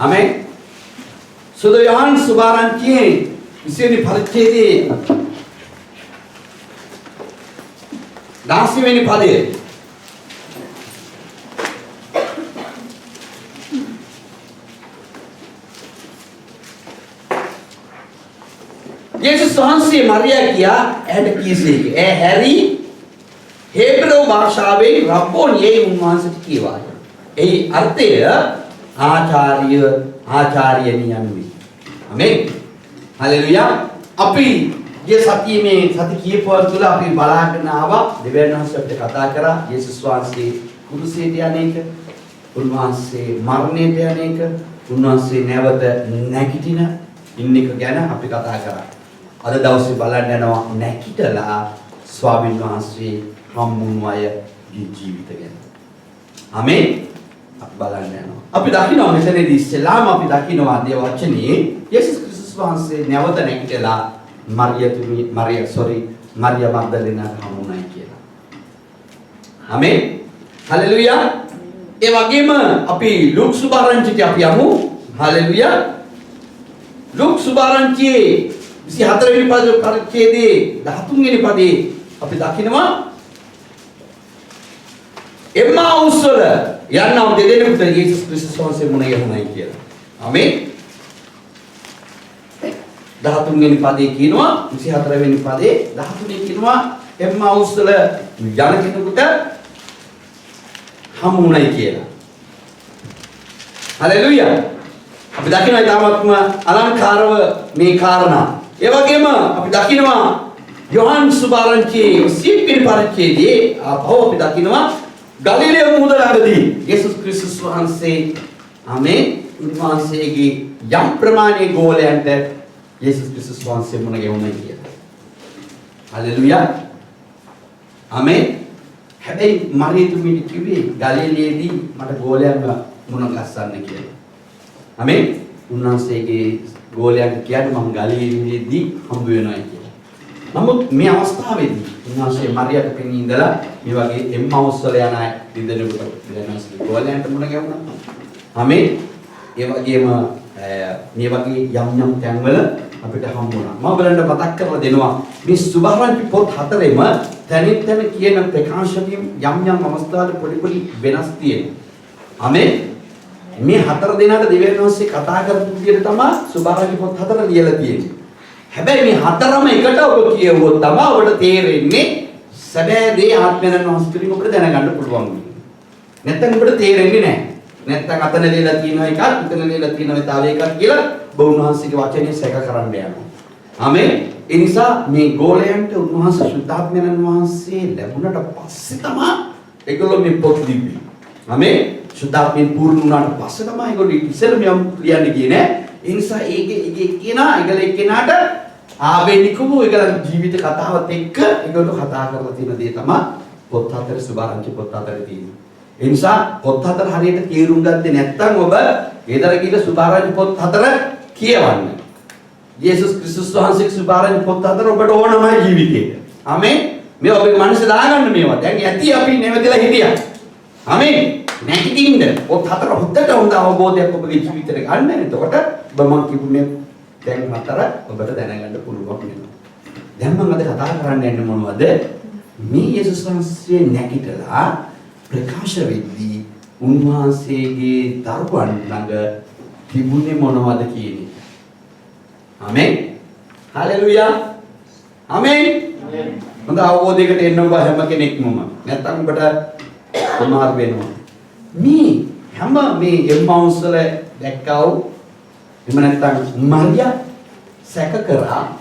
Amen. Sudah Yohan Subaranci di sini పరిచయది దాసివేని పదే Yesus වහන්සේ මරියා කියා ඇයට කීසේ ඒ හැරි හේබ්‍රව භාෂාවේ රබ්බෝනියේ උන්වහන්සේට කියවාය. එහි අර්ථය ආචාර්යණිය යනුයි. ආමෙන්. හලෙලුයා. අපි ये सती में सती किए पर तुला අපි බලාගෙන ආවා දෙවියන් වහන්සේට කතා කරා යේසුස් වහන්සේ කුරුසයට යන්නේක උන්වහන්සේ මරණයට යන්නේක උන්වහන්සේ නැවත නැගිටින ඉන්න එක ගැන අපි කතා කරා. අද දවසේ බලන්න යනවා නැගිටලා ස්වාමීන් වහන්සේ හම්බුණු අයගේ ජීවිත ගැන. ආමෙන්. අපි බලන්න යනවා. අපි දකිනවා මෙතනදී ඉස්සෙල්ලාම අපි දකිනවා දේව වචනේ යේසුස් ක්‍රිස්තුස් වහන්සේ නැවත නැගිටලා Maria Magdalena හමුණයි කියලා. ආමෙන්. හලෙලුයා. ඒ වගේම අපි ලූක් සුභාරංචිට අපි යමු. හලෙලුයා. ලූක් සුභාරංචියේ 24 වෙනි පරිච්ඡේදයේ 13 වෙනි පදේ අපි දකිනවා එම්මාවුස් වල යන්නව දෙදෙනෙකුට යේසුස් ක්‍රිස්තුස් වහන්සේ මුණ ගැහුණයි කියලා. ආමෙන්. 13 වෙනි පදේ කියනවා 24 වෙනි පදේ 13 කියනවා එම්මාවුස් වල යන කෙනෙකුට හමුුණයි කියලා. හලෙලුයා. අපි දකිනවා ඊටාත්ම අලංකාරව මේ කාරණා. ඒ වගේම අපි දකිනවා යොහන් සුභාරංචි සිප්පිරි පරිච්ඡේදයේ අපව අපි දකිනවා ගලිලේ මුහුද ළඟදී යේසුස් ක්‍රිස්තුස් වහන්සේ ආමෙන් උන්වහන්සේගේ යම් ප්‍රමාණයේ ගෝලයන්ට Yesus Kristus වහන්සේ මුණ ගැහුණා කියලා. හලෙලුයා. ආමෙන්. හැබැයි මරියතුමිට කිව්වේ ගලිලේදී මට ගෝලයන්ව මුණ ගැස්සන්න කියලා. ආමෙන්. උන්වහන්සේගේ ගෝලයන්ට කියන්නේ මම ගලිලේදී හම්බ වෙනවා කියලා. නමුත් මේ අවස්ථාවේදී උන්වහන්සේ මරියට පෙනී ඉඳලා මේ වගේ එම්මාවුස් වල යන අය දෙදෙනෙකුට දෙනස්ගේ ගෝලයන්ට මුණ ගැහුණා. ආමෙන්. ඒ වගේම මේ වගේ යම් තැන්වල අපිට හම්බ වුණා. මම බලන්න මතක් කරලා දෙනවා මේ සුභාරංචි පොත් හතරෙම තනින් තන කියන ප්‍රකාශකයන් යම් අවස්ථාවල පොඩි වෙනස් තියෙනවා. ආමෙන්. මේ හතර දෙනාට දෙවියන් වහන්සේ කතා කරපු විදිහට තමයි සුභාරංචි පොත් හතර ලියලා තියෙන්නේ. හැබැයි මේ හතරම එකට ඔබ කියවුවොත් තමයි ඔබට තේරෙන්නේ සැබෑ දේ ආත්මයන් වහන්සේකින් ඔබට දැනගන්න පුළුවන්. නැත්නම් ඔබට තේරෙන්නේ නැහැ. නැත්නම් අතන ලියලා තියෙනවා එකක්, උතන ලියලා තියෙනවා තව එකක් කියලා බෞන්වහන්සේගේ වචනේ සැක කරන්න යනවා. ආමෙන්. ඒ නිසා මේ ගෝලයන්ට උන්වහන්සේ සුද්ධාත්මයන් වහන්සේ ලැබුණට පස්සේ තමයි ඒගොල්ලෝ මේ පොත් ලිව්වේ. ආමෙන්. සුද්ධාත්මයෙන් පූර්ණ වුණාට පස්සේ තමයි ඒගොල්ලෝ ඉස්සෙල්ලා මෙයන් ලියන්නේ ගියේ නෑ. ඒ නිසා ඒකේ එක්කෙනාට ආවේනිකව ඒගොල්ලෝ ජීවිත කතාවත් එක්ක ඒගොල්ලෝ කතා කරලා තියෙන දේ තමයි පොත් හතර සුභාරංචි පොත් හතරේ තියෙන්නේ. ඒ නිසා පොත් හතර හරියට තේරුම් ගත්තේ නැත්නම් ඔබ ගෙදර ගිහලා සුභාරංචි පොත් හතර කියවන්න. යේසුස් ක්‍රිස්තුස් වහන්සේගේ සුභාරංචි පොත් හතර ඔබට ඕනමයි ජීවිතේට. ආමෙන්. මේ ඔබේ මනසේ දාගන්න මේවා. දැන් ඇති අපි නැවතිලා හිටියා. ආමෙන්. නැගිටින්න පොත් හතර හොද්දට හොඳ අවබෝධයක් ඔබගේ ජීවිතේට ගන්න. එතකොට ඔබ මම කිව්නේ දැන් හතර ඔබට දැනගන්න පුළුවන් වෙනවා. දැන් මම අද කතා කරන්න යන්නේ මොනවද? මේ යේසුස් වහන්සේ නැගිටලා ප්‍රකාශ වෙද්දී උන්වහන්සේගේ දරුවන් ළඟ තිබුණේ මොනවද කියන්නේ. ආමෙන්. හලෙලුයා. ආමෙන්. හොඳ අවබෝධයකට එන්න ඔබ හැම කෙනෙක්ම. නැත්තම් ඔබට අමාරු වෙනවා. මේ හැම මේ එම්මාවුස් වල දැක්කව එහෙම නැත්තම් මරියා සැක කරා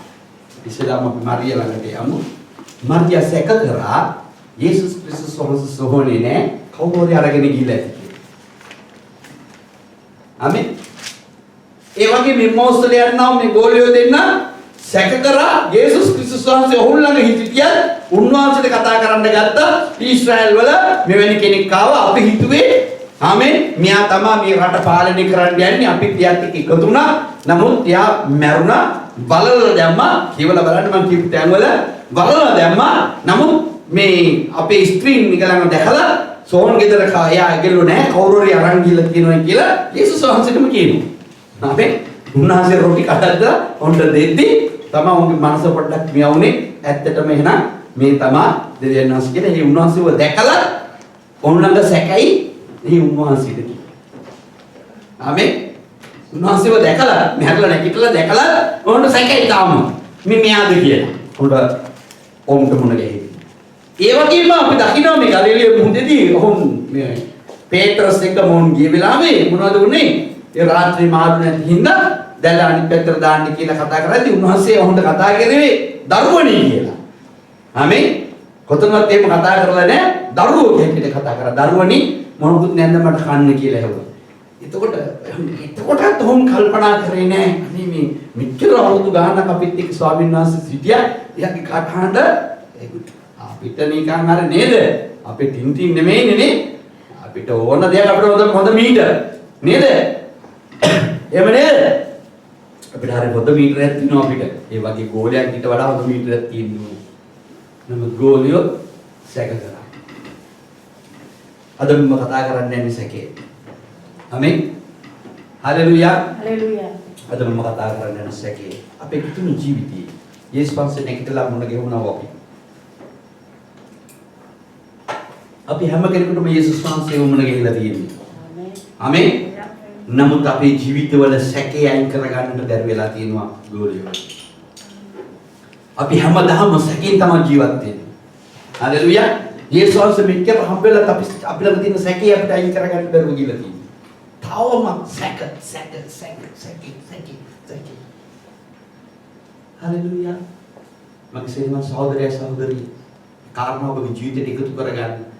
ඉස්සෙල්ලාම අපි මරියා ළඟට යමු. මරියා සැක කරා යේසුස් ක්‍රිස්තුස් වහන්සේ සෝහනේ නෑ කවුරු හරි අරගෙන ගිහලා ඇති කියලා. ආමෙන්. ඒ වගේ මේ මොස්තල යනවා මේ ගෝලියෝ දෙන්න සැක කරා යේසුස් ක්‍රිස්තුස් වහන්සේ ඔහු ළඟ හිටියත් උන්වහන්සේට කතා කරන්න ගත්තා. ඊශ්‍රායල් වල මෙවැනි කෙනෙක් ආවා අපි හිතුවේ ආමෙන් මෙයා තමයි මේ රට පාලනය කරන්න යන්නේ අපි පියත් එක්ක එකතු වුණා. නමුත් එයා මැරුණා බලලා දැම්මා. කියලා බලන්න මම කියපු තැන් වල බලලා දැම්මා. නමුත් මේ අපේ ස්ත්‍රීන් නිකලම දැකලා සෝන් ගෙදර එයා ඇගිල්ලු නැහැ කවුරු හරි අරන් ගිහලා තියෙනවා කියලා යේසුස් වහන්සේටම කියනවා. අපි උන්වහන්සේ රොටි කඩද්දා උන්ට දෙද්දි තමයි උන්ගේ මනස පොඩ්ඩක් මියවුනේ. ඇත්තටම එහෙනම් මේ තමයි දෙවියන් වහන්සේ කියන මේ උන්වහන්සේව දැකලා ඔන්නඟ සැකයි මේ උන්වහන්සේට කියනවා. ආමේ උන්වහන්සේව දැකලා මෙහරලා නැගිටලා දැකලා ඔන්න සැකයි තාම මේ මෙයාද කියලා. උන්ට මුණ ගැහිලා ඒ වගේම අපි දකිනවා මේ ගලිලිය මුහුදේදී ඔවුන් මේ පේත්‍රස් එක්ක මොන් ගිය වෙලාවේ මොනවද වුනේ? ඒ රාත්‍රී මාළු නැති හින්දා දැල අනිත් පැත්තට දාන්න කියලා කතා කරද්දී උන්වහන්සේ ඔවුන්ට කතා කරේ දරුවනේ කියලා. ආමේ කොතනවත් එහෙම කතා කරලා නැහැ. දරුවෝ දෙන්න කතා කරා. දරුවනේ මොනකුත් නැන්ද මට කන්න කියලා හැවුවා. එතකොටත් ඔවුන් කල්පනා කරේ නැහැ. අනේ මේ මෙච්චර අවුරුදු ගානක් අපිත් එක්ක ස්වාමීන් වහන්සේ සිටියා. එයාගේ කටහඬ අපිට නිකන් අර නේද? අපේ ටින් නෙමෙයිනේ නේ. අපිට ඕන දෙයක් අපිට හොඳ මීටර නේද? එහෙම නේද? අපිට හරිය හොඳ මීටරයක් තියෙනවා අපිට. ඒ වගේ ගෝලයක් ඊට වඩා හොඳ මීටරයක් තියෙනවා. නමුත් ගෝලියෝ සැක කරා. අද මම කතා කරන්නේ නැහැ සැකේ. ආමෙන්. හලෙලූයා. හලෙලූයා. අද මම කතා කරන්නේ නැහැ සැකේ. අපේ කිතුණු ජීවිතේ යේසුස් වහන්සේ නැගිටලා මුණ ගැහුණා වගේ. අපි හැම කෙනෙකුටම යේසුස් වහන්සේ වුණ ගිහිලා තියෙනවා. ආමෙන්. නමුත් අපේ ජීවිතවල සැකේ අයින් කරගන්නට බැරි වෙලා තියෙනවා ගෝලියෝ. අපි හැමදාම සැකෙන් තමයි ජීවත් වෙන්නේ. හalleluya. යේසුස් වහන්සේ මෙච්චර හම්බෙලත් අපි ළඟ තියෙන සැකේ අපිට අයින් කරගන්න බැරුව ගිහිලා තියෙනවා. තවම සැක. හalleluya. මගේ සේවන සහෝදරයා සහෝදරිය කාරණා ඔබගේ ජීවිතයට එකතු කරගන්න.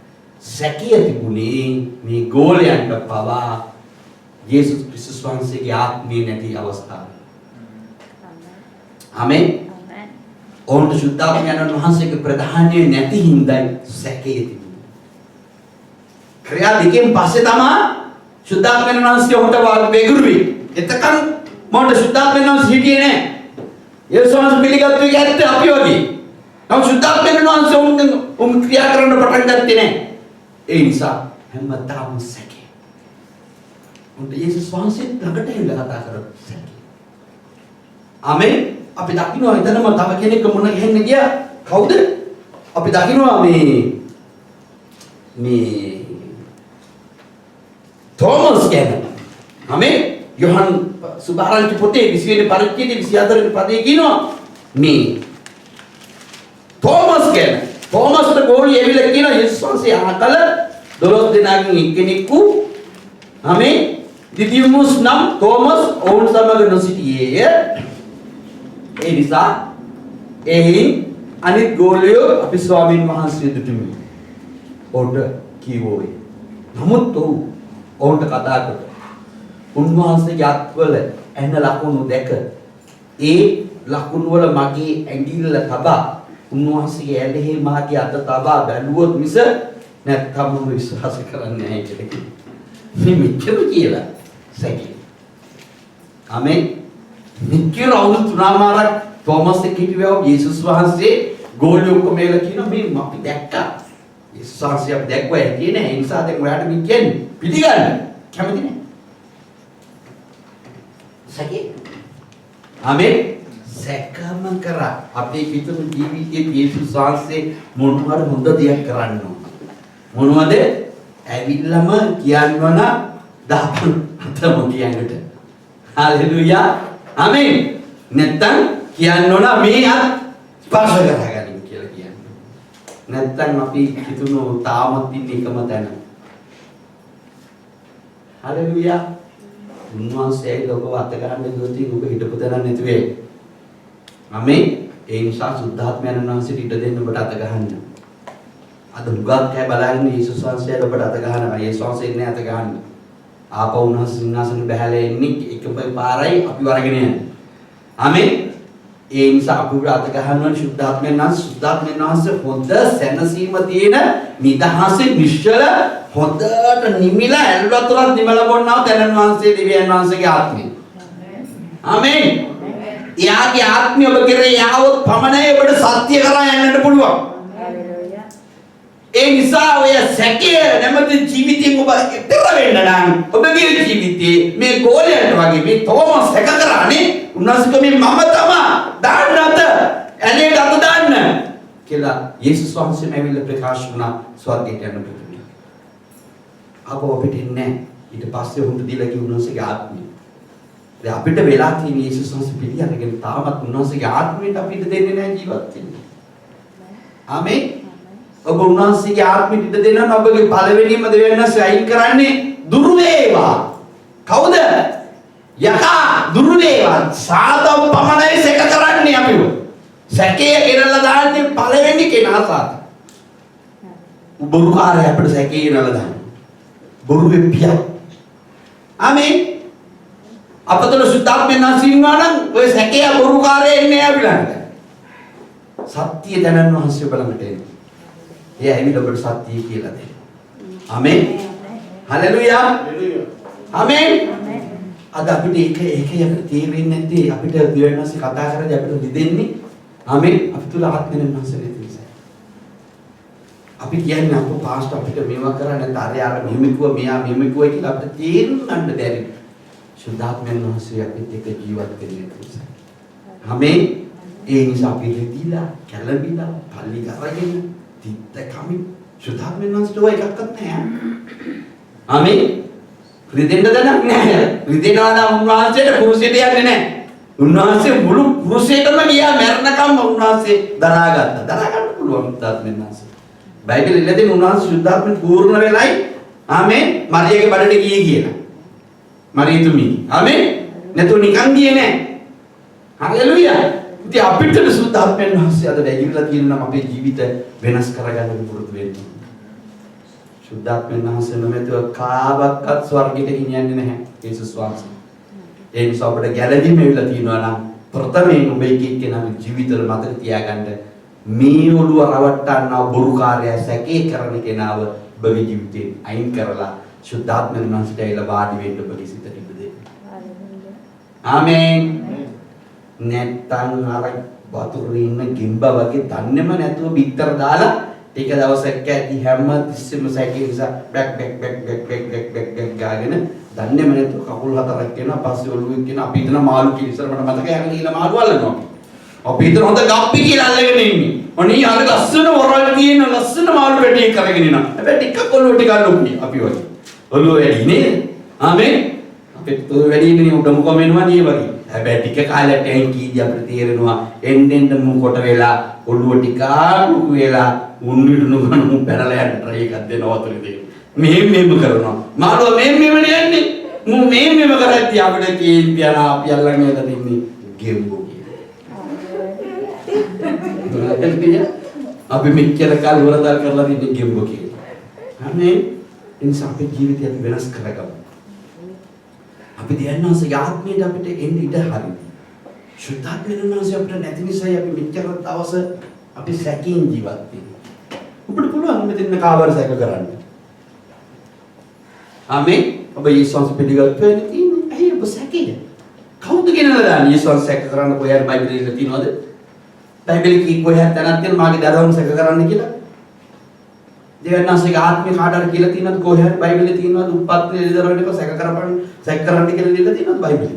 සැකිය තිබුණේ මේ ගෝලයන්ට පවා යේසුස් ක්‍රිස්තුස් වහන්සේගේ ආත්මය නැති අවස්ථාව. ආමෙන්. ඔවුන්ට සුද්ධාත්මයන් වහන්සේගේ ප්‍රධානය නැති හින්දායි සැකේ තිබුණේ. ක්‍රියා දෙකෙන් පස්සේ තමයි සුද්ධාත්මයන් වහන්සේ ඔහුට වෙගුරුවේ. එතකන් මොකට සුද්ධාත්මයන් වහන්සේ හිටියේ නැහැ. යේසුස් වහන්සේ පිළිගත්තු එක ඇත්ත අපි වගේ. නමුත් සුද්ධාත්මයන් වහන්සේ ඔවුන් ක්‍රියා කරන්න පටන් ගත්තේ නැහැ. ඒ නිසා හැමදාම සැකේ. උන්ට යේසුස් වහන්සේ ළඟට එන්න කතා කරා සැකේ. ආමෙන්. අපි දකින්නවා එතනම තව කෙනෙක් මොන ගෙහෙන්න ගියා. කවුද? අපි දකින්නවා මේ තෝමස් ගැන. ආමෙන්. යොහන් සුභාරංචි පොතේ 20 වෙනි පරිච්ඡේදයේ 24 වෙනි පදයේ කියනවා මේ තෝමස් ගැන. තෝමස්ට ගෝලිය ඇවිල්ලා කියනවා යේසුස් වහන්සේ අහකල 12 දෙනාගෙන් එක්කෙනෙකු ආමෙන් දිදිමුස් නම් තෝමස් ඔවුන් සමග නොසිටියේය. ඒ නිසා එයින් අනිත් ගෝලියෝ අපි ස්වාමීන් වහන්සේ දුටුමි. ඔවුන්ට කිව්වෝයි. නමුත් ඔවුන්ට කතා කළා. උන්වහන්සේගේ අත්වල ඇන ලකුණු දැක ඒ ලකුණු වල මගේ ඇඟිල්ල තබා උන්වහන්සේගේ ඇලෙහි මාගේ අත තබා බැලුවොත් මිස නැත්නම් මම විශ්වාස කරන්නේ නැහැ කියලා කිව්වා. මේ මෙච්චර කියලා සැකේ. ආමෙන්. මෙච්චර අවුරුදු 3මාරක් තෝමස් එක්ක හිටියව යේසුස් වහන්සේ ගෝලියෝ කොමේල කියන මේ අපි දැක්කා. යේසුස් වහන්සේ අපි දැක්වා ඇන්නේ නැහැ. ඒ නිසා දැන් ඔයාලට මේ කියන්නේ පිළිගන්න කැමති නැහැ. සැකේ. ආමෙන්. සැකම කරා අපේ පිටුරු ජීවිතයේ යේසුස් වහන්සේ මොනවාර හොඳ දෙයක් කරන්න ඕන. මොනවද? ඇවිල්ලාම කියන්නවන දාපු අතම කියන්නට. හalleluya. ආමෙන්. නැත්තම් කියන්නවන මේ අත් ස්පර්ශ කරගන්න කියලා කියන්නේ. නැත්තම් අපි හිතමු තාමත් ඉන්නේ එකම තැන. හalleluya. උන්වහන්සේ ලෝක වත් ගන්න දුන්දී ඔබ හිටපු තැන නැතුවේ. ආමෙන්. ඒ නිසා සුද්ධාත්මයන් වහන්සේට ඉඩ දෙන්න ඔබට අත ගහන්න. අද මුගක් කෑ බලන්නේ යේසුස් වහන්සේට ඔබට අත ගහනවා. යේසුස් වහන්සේ ඉන්නේ අත ගහන්න. ආපහු උන්වහන්සේ සිංහාසනෙ බැහැලා එන්නේ එකම පාරයි අපි වරගෙන යන්නේ. ආමෙන්. ඒ නිසා අපි අත ගහනවා සුද්ධාත්මයන් වහන්සේ හොඳ සැනසීම තියෙන නිදහසේ නිශ්චල හොඳට නිමිලා ඇල්වතුරක් නිමලා බොන්නාව තැනන් වහන්සේ දෙවියන් වහන්සේගේ ආත්මය. ආමෙන්. එයාගේ ආත්මය ඔබ කෙරේ යාවොත් පමණයි ඔබට සත්‍ය කරා යන්නට පුළුවන්. ඒ නිසා ඔය සැකය නැමැති ජීවිතයෙන් ඔබ ඈතර වෙන්න නම් ඔබගේ ජීවිතේ මේ ගෝලයට වගේ මේ තෝමස් සැක කරන්නේ උන්වහන්සේ මේ මම තමයි දාන්න අත ඇලේට අත දාන්න කියලා යේසුස් වහන්සේ මෙවිල ප්‍රකාශ වුණා ස්වර්ගයට යන පුදුමයි. අපෝ අපිට ඉන්නේ ඊට පස්සේ උන්ට දීලා කිව්ව උන්වහන්සේගේ ආත්මය. දැන් අපිට වෙලා තියෙන යේසුස් වහන්සේ පිළිගන්නගෙන තාමත් උන්වහන්සේගේ ආත්මයට අපිට දෙන්නේ නැහැ ජීවත් වෙන්න. ආමේන්. ඔබ උන්වහන්සේගේ ආත්මෙට ඉඩ දෙනවා ඔබගේ පළවෙනිම දෙවියන්වහන්සේ අයින් කරන්නේ දුරු වේවා. කවුද? යකා දුරු වේවා. සාතම් පමණයි සැක කරන්නේ අපිව. සැකය ගෙනල්ලා දාන්නේ පළවෙනි කෙනා සාතම්. බොරුකාරය අපිට සැකේ ගෙනල්ලා දාන්නේ. බොරු වෙපියා. ආමේන්. අපතල සුද්ධාත්මයන් සින්නවා නම් ඔය සැකය බොරුකාරය එන්නේ අපිලන්ට. සත්‍ය දැනන් වහන්සේ බලන්නට එන්නේ. ඒ ඇවිත් ඔබට සත්‍යය කියලා දෙන්න. ආමේන්. හලෙලුයා. ආමේන්. අද අපිට ඒක යකට තේරෙන්නේ නැත්තේ අපිට දෙවියන්වහන්සේ කතා කරද්දී අපිට දෙදෙන්නේ ආමේන් අපි තුල ආත්මයෙන් වහන්සේ නැති නිසා. අපි කියන්නේ අපෝ පාස්ටර් අපිට මේවා කරා නැත්නම් අර මෙහෙම කිව්වා මෙයා මෙහෙම කිව්වා කියලා අපිට තේරුම් ගන්න බැරි. සුද්ධාත්මයන් වහන්සේ අපිට එක ජීවත් වෙන්නේ නිසා. ආමේන්. ඒ නිසා අපි රෙදිලා කැළඹිලා පල්ලි කරගෙන තිත්ත කමි සුද්ධාත්මයන් වහන්සේට ඔය එකක්වත් නැහැ. ආමේන්. රිදෙන්න දණක් නැහැ. රිදෙනවා නම් උන්වහන්සේට කුරුසියට යන්නේ නැහැ. උන්වහන්සේ මුළු කුරුසියටම ගියා මරණකම් උන්වහන්සේ දරාගත්තා. දරා ගන්න පුළුවන් සුද්ධාත්මයන් වහන්සේ. බයිබලෙ ඉල්ලදී උන්වහන්සේ සුද්ධාත්මෙන් පූර්ණ වෙලයි ආමේන් මරියගේ බඩට ගියේ කියලා. මරියතුමි. ආමේන්. නැතු නිකන් ගියේ නැහැ. හලෙලුයා. ඉතින් අපිට සුද්ධාත්මයන් වහන්සේ අද වැగిරලා තියෙනවා අපේ ජීවිත වෙනස් කරගන්න පුරුදු වෙන්න. සුද්ධාත්මයන් වහන්සේ නොමැතිව කාවක්වත් ස්වර්ගයට ගෙනියන්නේ නැහැ යේසුස් වහන්සේ. ඒ නිසා අපිට ගැළවීම වෙලා තියෙනවා නම් ප්‍රථමයෙන් ඔබ එක එක්කෙනාගේ ජීවිතවල මතක තියාගන්න මේ ඔළුව රවට්ටන්නා බොරුකාරයා සැකේ කරන කෙනාව ඔබගේ ජීවිතේ අයින් කරලා සුද්ධාත්මයන් වහන්සේට ඇවිල්ලා වාඩි වෙන්න ඔබගේ සිතට ඉඩ දෙන්න. ආමේන්. නැත්තම් අර වතුරේ ඉන්න ගෙම්බ වගේ දන්නේම නැතුව බිත්තර දාලා ටික දවසක් ඇති හැම තිස්සෙම සැකේ නිසා බැක් ගාගෙන දන්නේම නැතුව කකුල් හතරක් කියනවා පස්සේ ඔළුවෙන් කියනවා අපි හිතන මාළු කියලා ඉස්සර මට මතකයි අර ගිහලා මාළු අල්ලනවා අපි හිතන හොඳ ගප්පි කියලා අල්ලගෙන ඉන්නේ ඔනී අර ලස්සන වරල් තියෙන ලස්සන මාළු පැටියෙක් කරගෙන ඉනවා හැබැයි ටිකක් ඔළුව ටිකක් ලොකුයි අපි වගේ ඔළුව වැඩි නේද ආමේන් අපිට තෝ වැඩි ඉන්නේ උඩ මුකම වෙනවා නේ වගේ හැබැයි ටික කාලයක් ටැංකියදී අපිට තේරෙනවා එන්නෙන් මුකොට වෙලා ඔළුව ටිකක් ලොකු වෙලා උන්නිටු නුගන පැනලා යන්න try එකක් දෙනවා වතුරේ දෙන්න. මෙහෙම කරනවා. මාළුව මෙහෙම යන්නේ. මෙහෙම කරද්දී අපිට කේන්ති යන අපි අල්ලගෙන යලා තින්නේ ගෙම්බෝ කියලා. අපි මෙච්චර කාල වරදල් කරලා තින්නේ ගෙම්බෝ කියලා. අනේ ඉන්සා අපේ ජීවිතය අපි වෙනස් කරගමු. අපි දයන්වන්සේගේ ආත්මයට අපිට එන්න ඉඩ හරියි. සුද්ධාත්මයන් වහන්සේ අපිට නැති නිසා අපි මෙච්චර දවස අපි සැකයෙන් ජීවත් වෙන්නේ. ඔබට පුළුවන් මෙතන කාවර සැක කරන්න. ආමේන්. ඔබ යේසුස් වහන්සේ පිළිගත්තු වෙන්නේ තියෙන්නේ. ඇයි ඔබ සැකේ? කවුද ගෙනලා දාන්නේ යේසුස් වහන්සේ සැක කරන්න කොහේ හරි බයිබලෙ ඉල්ල තියෙනවද? බයිබලෙ කී කොහේ හරි තැනක් තියෙන මාගේ දරුවන්ව සැක කරන්න කියලා? දෙවියන්වහන්සේගේ ආත්මය කාට හරි කියලා තියෙනවද කොහේ හරි බයිබලෙ තියෙනවද? උප්පත්ති දරුවන්ව සැක කරන්න කියලා ඉල්ල තියෙනවද බයිබලෙ?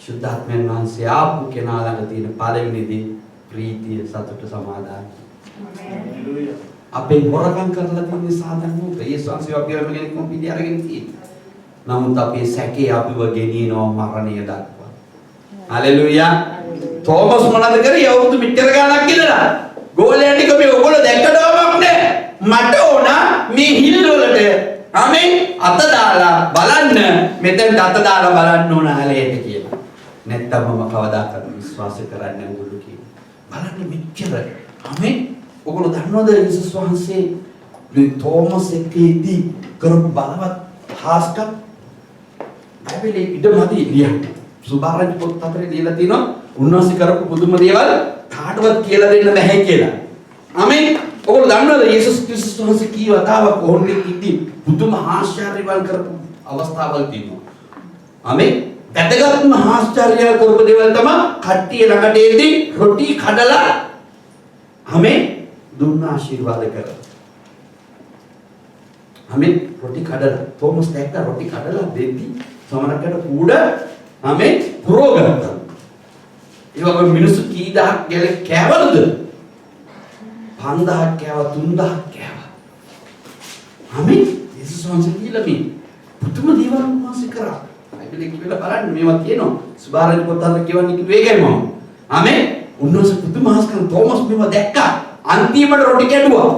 සුද්ධාත්මයන් වහන්සේ ආපු කෙනා ළඟ තියෙන පළවෙනි දේ ප්‍රීතිය සතුට සමාදානය. හලෙලුයා. අපේ හොරකම් කරලා තියෙන සාධනෝ යේසුස් වහන්සේ අපි වගේ කෙනෙක් පිළි අරගෙන තියෙනවා. නමුත් අපේ සැකේ අපිව ගෙනියනවා මරණය දක්වා. හලෙලුයා. තෝමස් මොනවද කරේ? අවුරුදු මෙච්චර ගාණක් ඉඳලා. ගෝලයන්ට කිව්ව මේ ඔයගොල්ලෝ දැක්කටවමක් නෑ. මට ඕන මේ හිල් වලට ආමෙන් අත දාලා බලන්න මෙතෙන්ට අත දාලා බලන්න ඕන හැලයට කියලා. නැත්තම් මම කවදාකවත් විශ්වාස කරන්නේ නැහැ ඔයගොල්ලෝ කියන. බලන්න මෙච්චර. ආමෙන්. ඔයගොල්ලෝ දන්නවද යේසුස් වහන්සේ මේ තෝමස් එක්කදී කරපු බලවත් හාස්කම් බයිබලයේ ඉදමදී ලියන්න. සුභාරංච පොත් අතරේ ලියලා තියෙනවා උන්වහන්සේ කරපු පුදුම දේවල් කාටවත් කියලා දෙන්න බැහැ කියලා. ආමෙන්. ඔයගොල්ලෝ දන්නවද යේසුස් ක්‍රිස්තුස් වහන්සේ කී වතාවක් කොහොමද ඉදී පුදුම ආශ්චර්යවල් කරපු අවස්ථාවල් තියෙනවා. ආමෙන්. වැදගත්ම ආශ්චර්ය කරපු දේවල් තමයි කට්ටිය ළඟට එද්දී රොටි කඩලා ආමෙන්. දුන්න ආශිර්වාද කරලා. ආමෙන්. රොටි කඩලා තෝමස් දැක්ක රොටි කඩලා දෙවි සමනකට කූඩ ආමෙන් පුරව ගත්තා. ඒ වගේ මිනිස්සු කී දහක් ගැල කෑවලුද? 5000ක් කෑවා 3000ක් කෑවා. ආමෙන්. යේසුස් වහන්සේ කියලා මේ පුදුම දේවල් වහන්සේ කරා. බයිබලෙ කියලා බලන්න මේවා කියනවා. සුභාරංචි පොත් අතර කියවන්නේ කිව්ව එකයි මම. ආමෙන්. උන්වහන්සේ පුදුම හස්කන් තෝමස් මේවා දැක්කා. අන්තිමට රොටි කැඩුවා.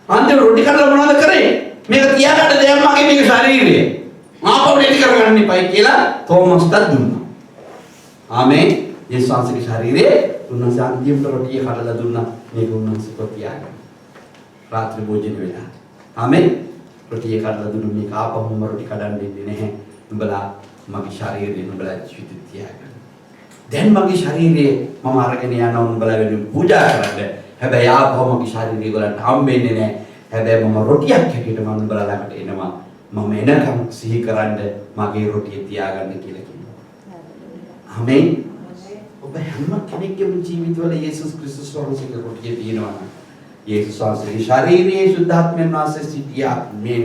අන්තිමට රොටි කඩලා මොනවද කරේ? මේක තියාගන්න දෙයක් මගේ මේක ශරීරය. ආපහු දෙටි කරගන්න එපයි කියලා තෝමස්ට දුන්නා. ආමෙන්. යේසුස් වහන්සේගේ ශරීරයේ උන්වහන්සේ අන්තිමට රොටිය කඩලා දුන්නා. මේක උන්වහන්සේ පොත් තියාගන්න. රාත්‍රී භෝජන වෙලා. ආමෙන්. රොටිය කඩලා දුන්නු මේක ආපහුම රොටි කඩන්න දෙන්නේ නැහැ. උඹලා මගේ ශරීරයෙන් උඹලා ජීවිත තියාගන්න. දැන් මගේ ශරීරයේ මම අරගෙන යනවා උඹලා වෙනුවෙන් පූජා කරන්න. හැබැයි ආපහු මගේ ශරීරය වලට හම්බෙන්නේ නැහැ. හැබැයි මම රොටියක් හැටියට මම උඹලා ළඟට එනවා. මම එනකම් සිහි කරන්න මගේ රොටිය තියාගන්න කියලා කිව්වා. ආමෙන්. ඔබ හැම කෙනෙක්ගේම ජීවිතවල යේසුස් ක්‍රිස්තුස් වහන්සේගේ රොටිය තියෙනවා නම් යේසුස් වහන්සේගේ ශරීරයේ සුද්ධාත්මයන් වහන්සේ සිටියා. මෙන්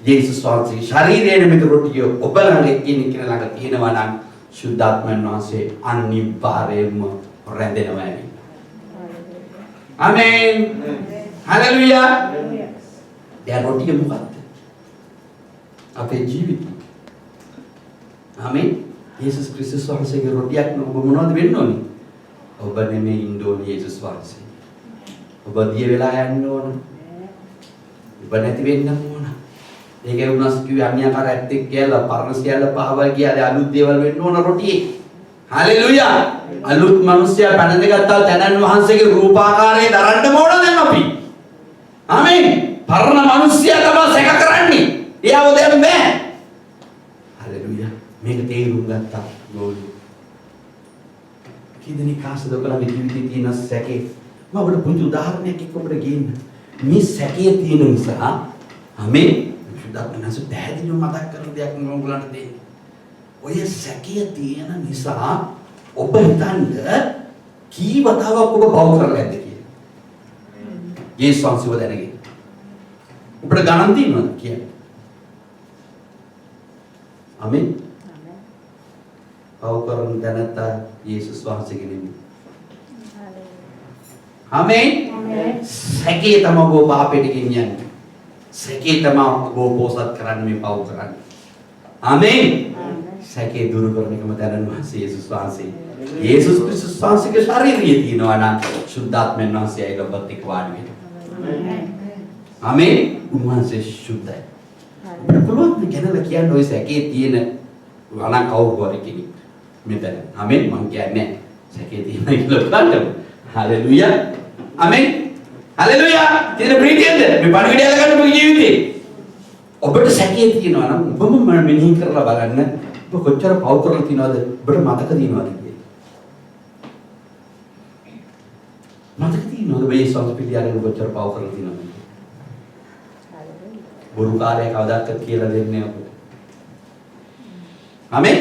යේසුස් වහන්සේගේ ශරීරයේ නිමිත රොටිය ඔබ ළඟ ඉන්නේ කියලා ළඟ තියෙනවා නම් සුද්ධාත්මයන් වහන්සේ අනිවාර්යයෙන්ම රැඳෙනවා. ආමෙන්. හලෙලූයා. දැන් රොටිය මොකක්ද? අපේ ජීවිතය. ආමෙන්. යේසුස් ක්‍රිස්තුස් වහන්සේගේ රොටියක් ඔබ මොනවද වෙන්න ඕනේ? ඔබ නෙමෙයි ඉන්න ඕනේ යේසුස් වහන්සේ. ඔබ දිය වෙලා යන්න ඕන. ඔබ නැති වෙන්න ඕන. ඒකේ උනස් කිව්වේ අන්‍යකාර ඇත්තෙක් කියලා පරණ සියල්ල පහවල් ගියාද අලුත් දේවල් වෙන්න ඕන රොටියේ. හලෙලූයා. අලුත් මිනිස්සයා පැනඳ ගත්තා තැනන් වහන්සේගේ රූපාකාරයේ දරන්න ඕන දැන් අපි. ආමෙන්. පරණ මිනිස්සයා තමයි සැක කරන්නේ. එයාව දැන් බෑ. හලෙලූයා. මේක තේරුම් ගත්තා ගෝලු. කීදෙනෙක් කාසද ඔයගොල්ලන්ගේ ජීවිතේ තියෙන සැකේ මම ඔබට පුංචි උදාහරණයක් එක්ක ඔබට ගේන්න. මේ සැකයේ තියෙන නිසා ආමෙන්. සුද්ධාත්මනස පැහැදිලිව මතක් කරන දෙයක් මම ඔයගොල්ලන්ට දෙන්නේ. ඔය සැකයේ තියෙන නිසා ඔබ හිතන්න කී වතාවක් ඔබ බව කරලා ඇද්ද කියලා. යේසුස් වහන්සේව දැනගෙන. ඔබට ගණන් තියෙනවද කියන්නේ? ආමෙන්. බව කරන දැනත්ත යේසුස් වහන්සේගේ නෙමෙයි. ආමෙන්. සැකේ තමයි ඔබ පාපෙට ගෙනියන්නේ. සැකේ තමයි ඔබ පොසත් කරන්නේ මේ පව් කරන්නේ. ආමෙන්. සැකේ දුරු කරන එකම දැනන වහන්සේ යේසුස් වහන්සේ. යේසුස් ක්‍රිස්තුස් වහන්සේගේ ශරීරයේ තියෙනවා නම් සුද්ධාත්මයන් වහන්සේ ඇයි ඔබත් එක්ක වාඩි වෙන්නේ. ආමෙන්. උන්වහන්සේ සුද්ධයි. අපිට පුළුවන් ගැනලා කියන්න ඔය සැකේ තියෙන වණක් කවුරු හරි කෙනෙක්. මෙතන. ආමෙන්. මං කියන්නේ සැකේ තියෙන කියලා බලන්න. හලෙලූයා. ආමෙන්. හලෙලූයා. තියෙන ප්‍රීතියද? මේ පණිවිඩය අල්ලගන්න ඔබගේ ජීවිතේ. ඔබට සැකේ තියෙනවා නම් ඔබම මෙනෙහි කරලා බලන්න. ඔබ කොච්චර පව් කරලා තියෙනවද? ඔබට මතක තියෙනවද කියලා. මතක තියෙනවද ඔබ ඒ සංස් පිළියරෙන් කොච්චර පව් කරලා තියෙනවද? බොරුකාරය කවදාවත් කියලා දෙන්නේ අපිට. ආමෙන්.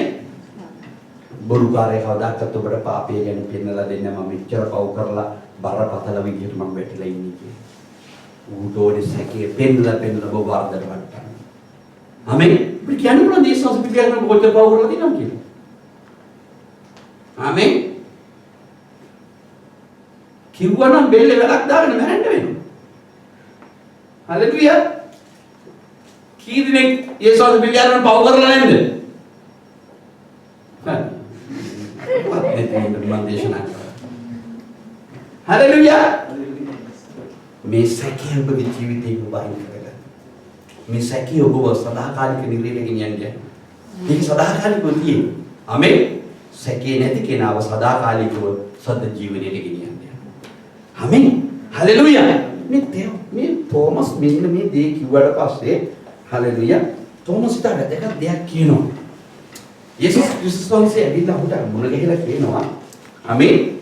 බොරුකාරය කවදාවත් ඔබට පාපය ගැන පෙන්නලා දෙන්නේ මම මෙච්චර පව් කරලා බරපතල විදිහට මම වැටිලා ඉන්නේ කියලා. ඌට ඕනේ සැකේ පෙන්නලා ඔබ වර්ධනය වට්ටන්න. ආමෙන්. අපි කියන්නේ මොනවද මේ සංස් පිළියරෙන් කොච්චර පව් කරලා තියෙනවද කියලා. ආමෙන්. කිව්වනම් බෙල්ලේ වැඩක් දාගෙන මැරෙන්න වෙනවා. හලෙලූයා. කී දිනෙක යේසුස් පිළියරෙන් පව් කරලා නැද්ද? හලෙලූයා. මේ සැකේ ඔබගේ ජීවිතේ වයින් කරගන්න. මේ සැකේ ඔබව සදාකාලික නිරේට ගෙනියන්නේ. මේක සදාකාලිකව තියෙන්නේ. ආමෙන්. සැකේ නැති කෙනාව සදාකාලිකව සද්ද ජීවිතයට ගෙනියන්නේ. ආමෙන්. හලෙලූයා. මේ තෝමස් මෙන්න මේ දේ කිව්වට පස්සේ හලෙලූයා. තෝමස්ට වැදගත් දෙයක් කියනවා. යේසුස් ක්‍රිස්තුස් වහන්සේ ඇවිල්ලා උට මුණ ගැහිලා කියනවා. ආමෙන්.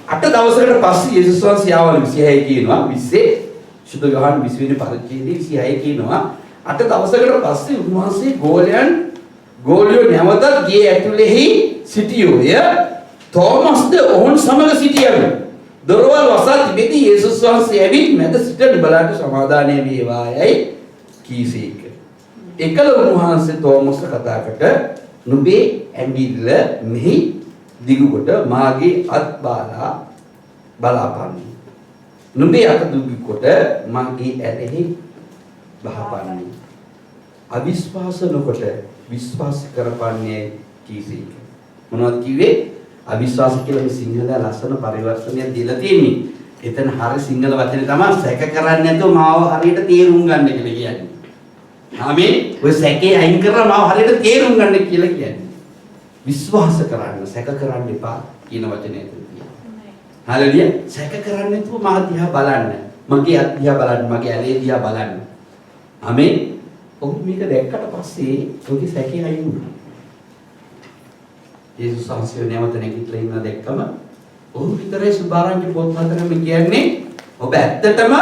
8 දවසකට පස්සේ යේසුස් වහන්සේ ආවලු 26 කියනවා 20 සුදු යෝහන් 20 වෙනි පරිච්ඡේදයේ 26 කියනවා 8 දවසකට පස්සේ උන්වහන්සේ ගෝලියෝ නැවතත් ගේ ඇතුළෙහි සිටියෝය. තෝමස්ද ඔවුන් සමග සිටියලු. දොරවල් වසා තිබෙත් ඒකෙදී යේසුස් වහන්සේ ඇවිත් මැද සිට නුඹලාට සමාදානය වේවායයි කීසේක. එකල උන්වහන්සේ තෝමස්ට කතා කොට නුඹේ ඇඟිල්ල මෙහි දිගුකොට මාගේ අත් බාලා බලාපන්න. නුඹේ අත දිගුකොට මාගේ ඇරෙහි බහපන්න. අවිශ්වාස නොකොට විශ්වාස කරපන්නේ කීසේක. මොනවද කිව්වේ? අවිශ්වාස කියලා මේ සිංහල ලස්සන පරිවර්තනයක් දීලා තියෙන්නේ. එතන හරිය සිංහල වචනේ තමයි සැක කරන්නේ නැතුව මාව හරියට තේරුම් ගන්න කියලා කියන්නේ. ආමේ ඔය සැකේ අයින් කරලා මාව හරියට තේරුම් ගන්න කියලා කියන්නේ. විශ්වාස කරන්න සැක කරන්න එපා කියන වචනේ තියෙනවා. හරියට සැක කරන්නේ නැතුව මා දිහා බලන්න. මගේ අත් දිහා බලන්න, මගේ ඇලේ දිහා බලන්න. ආමේ ඔබ මේක දැක්කට පස්සේ ඔබේ සැකේ අයින් වුණා. යේසුස් වහන්සේ නැවත නැගිටලා ඉන්න දැක්කම ඔහු විතරයි සුභාරංචි පොත් හතරම කියන්නේ ඔබ ඇත්තටම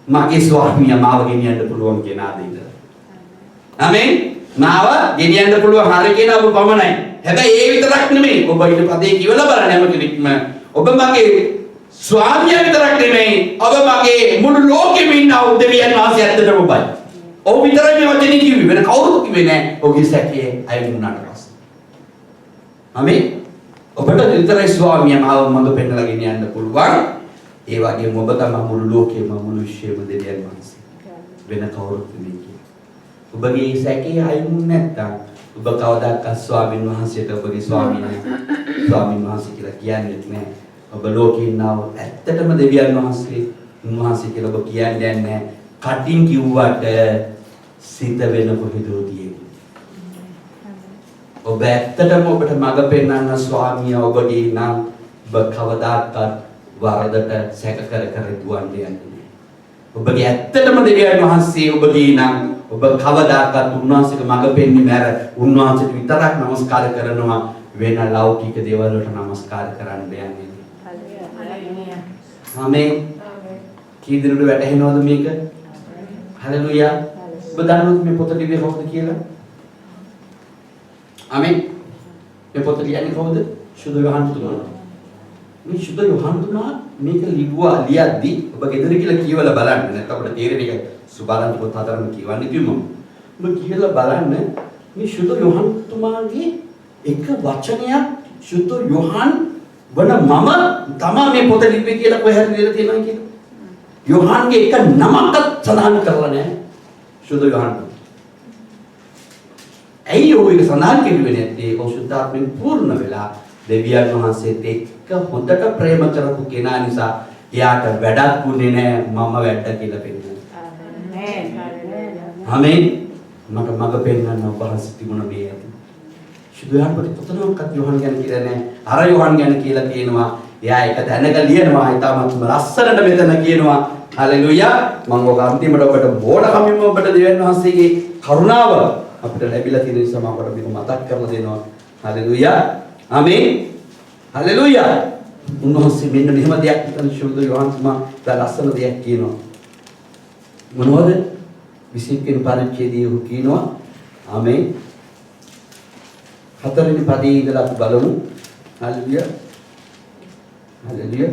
මගේ ස්වාමියා මාව ගෙනියන්න පුළුවන් කියන ආදින්ද. ආමෙන්. මාව ගෙනියන්න පුළුවන් හරිය කියන ඔබ පමණයි. හැබැයි ඒ විතරක් නෙමෙයි. ඔබ ඊට පදේ කිවලා බලන්න හැම කෙනෙක්ම ඔබ මගේ ස්වාමියා විතරක් නෙමෙයි. ඔබ මගේ මුළු ලෝකෙම ඉන්න දෙවියන් වහන්සේ ඇත්තටම ඔබයි. ඔබ විතරයි මේ වචනේ කිව්වේ. වෙන කවුරුත් කිව්වේ නෑ. ඔබගේ සැකේ අයින් වුණාට පස්සේ. ආමෙන්. ඔබට විතරයි ස්වාමියා මාව මඟ පෙන්නලා ගෙනියන්න පුළුවන්. ඒ වගේම ඔබ තමයි මුළු ලෝකෙම මුළු විශ්වයම දෙවියන් වහන්සේ. වෙන කවුරුත් නෙමෙයි. ඔබගේ සැකේ අයින් නැත්තම් ඔබ කවදාකවත් ස්වාමීන් වහන්සේට ඔබගේ ස්වාමීන් වහන්සේ කියලා කියන්නේ නැහැ. ඔබ ලෝකේ ඉන්නව ඇත්තටම දෙවියන් වහන්සේ උන්වහන්සේ කියලා ඔබ කියන්නේ නැහැ. කටින් කිව්වට සිත වෙන කොහෙදෝ තියෙන්නේ. ඔබ ඇත්තටම ඔබට මඟ පෙන්වන්න ස්වාමියා ඔබගේ නම් ඔබ කවදාකවත් වරදට සැක කර දුවන්නේ නැහැ. ඔබගේ ඇත්තටම දෙවියන් වහන්සේ ඔබගේ නම් ඔබ කවදාකවත් උන්වහන්සේට මඟ පෙන්වන්නේ නැර උන්වහන්සේට විතරක් নমස්කාර කරනවා වෙන ලෞකික දේවල් වලට নমස්කාර කරන්න යන්නේ නැහැ. ආමේන්. කී දිනකට වැටහෙනවද මේක? හලෙලුයා. ඔබ දන්නවද මේ පොත ලිව්වේ කවුද කියලා? ආමේන්. මේ පොත ලියන්නේ කවුද? සුදු යොහන්තුමා. මේ සුදු යොහන්තුමා මේක ලියද්දී ඔබ ගෙදර කියලා කියවලා බලන්න. නැත්නම් අපිට තේරෙන එක සුබාරන් පොත් හතරම කියවන්නේ කිව්වම. ඔබ කියලා බලන්න මේ සුදු යොහන්තුමාගේ එක වචනයක් සුදු යොහන් වන මම තමා මේ පොත ලිව්වේ කියලා කොහේ හරි ලියලා තියෙනවා කියලා. යොහන්ගේ එක නමක්වත් සඳහන් කරලා නැහැ. සුදු යොහන්. ඇයි ඔය එක සඳහන් කෙරුවේ නැත්තේ? ඔව් සුද්ධාත්මෙන් පූර්ණ වෙලා දෙවියන් වහන්සේත් එක්ක හොඳට ප්‍රේම කරපු කෙනා නිසා එයාට වැඩක් වුණේ නැහැ මම වැඩ කියලා පෙන්නනවා. ආමේන්. මට මඟ පෙන්වන්න ඔබ වහන්සේ තිබුණ මේ ඇති. සුදු යොහන් පොතනක්වත් යොහන් ගැන කියලා නැහැ. අර යොහන් ගැන කියලා කියනවා. එයා එක තැනක ලියනවා ඊටමත් ලස්සනට මෙතන කියනවා. හලෙලුයා. මම ඔබ අන්තිමට ඔබට බෝඩකමින්ම ඔබට දෙවියන් වහන්සේගේ කරුණාව අපිට ලැබිලා තියෙන නිසා මම ඔබට මේක මතක් කරලා දෙනවා. හලෙලුයා. ආමේන්. හලෙලුයා. උන්වහන්සේ මෙන්න මෙහෙම දෙයක් හිතන සුදු යොහන් තුමා ලස්සන දෙයක් කියනවා. මොනවද? 20 වෙනි පරිච්ඡේදයේ ඔහු කියනවා. ආමේන්. 4 වෙනි පදයේ ඉඳලා අපි බලමු. හලෙලුයා. හලෙලුයා.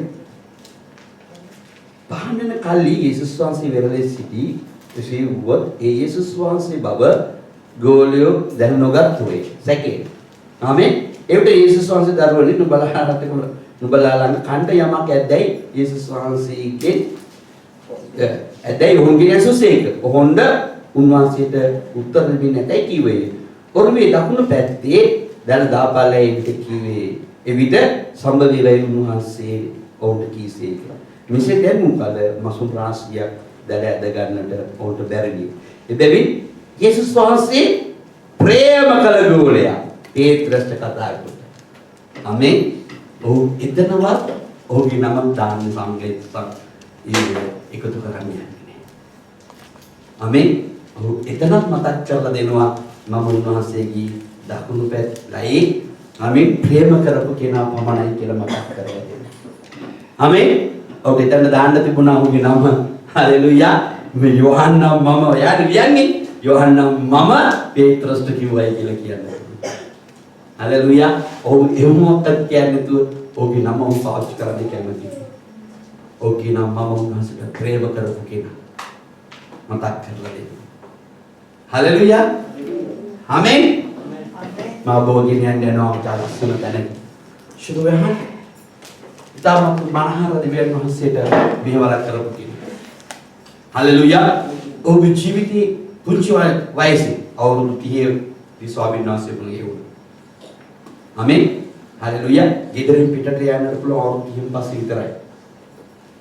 පහනෙන කල්ලි යේසුස් වහන්සේ වෙරළේ සිටි එසේ වුවත් ඒ යේසුස් වහන්සේ බව ගෝලියෝ දැන නොගත්තුවේ සැකේ. ආමේන්. ඒකට යේසුස් වහන්සේ දරුවනි නුඹලා ළඟ කන්ට යමක් ඇද්දයි යේසුස් වහන්සේගේ ඇද්දයි ඔවුන්ගේ යසුසේක. ඔහොන්ද උන්වහන්සේට උත්තර දෙන්නේ නැතයි කිව්වේ. ඔරුමේ දකුණු පැත්තේ දැන දාපල්ලේ විට කිව්වේ. එවිට සම්බදීලයි උන්වහන්සේ ඔවුන්ට කීසේ කියලා. මෙසේ දැනුම් කල මසුන් රාශියක් දැල ඇද ගන්නට ඔවුන්ට බැරිනි. එබැවින් යේසුස් වහන්සේ ප්‍රේම කළ ගෝලයා පේත්‍රස්ට කතා කළා. ආමේන්. ඔහු එතනවත් ඔහුගේ නම දාන්න සංකේතයක් එකතු කරන්න යන්නේ. ආමේන්. ඔහු එතනත් මතක් කරලා දෙනවා මම උන්වහන්සේගේ දකුණු පැත්තේ ආමේන් ප්‍රේම කරපු කෙනා පමණයි කියලා මතක් කරලා දෙනවා. ආමේන්. ඔහු එතන දාන්න තිබුණා ඔහුගේ නම. හලෙලුයා. මේ යොහන්න මම යාට කියන්නේ යොහන්න මම පේත්‍රස්ට කිව්වයි කියලා කියන්නේ. හලෙලුයා. ඔහු එහෙමවත් කියන්නේ නැතුව ඔහුගේ නම පාවිච්චි කරන්න කැමතියි. ඕකේ නම් මම උන්වහන්සේට ප්‍රේම කරපු කෙනා. මතක් කරලා දෙන්න. හලෙලුයා. ආමෙන්. මා බෝධියන් යනවා චාලස්සන තැන. ශුභවහන්. ඊටම මනහර දෙවියන් වහන්සේට මෙහෙවරක් කරපු කෙනා. හලෙලුයා. ඔබේ ජීවිතේ පුංචි වයසේ අවුරුදු 30 ස්වාමීන් වහන්සේ වුණේ වුණා. ආමෙන්. හලෙලුයා. ගෙදරින් පිටට යන්නට පුළුවන් අවුරුදු 30න් පස්සේ විතරයි.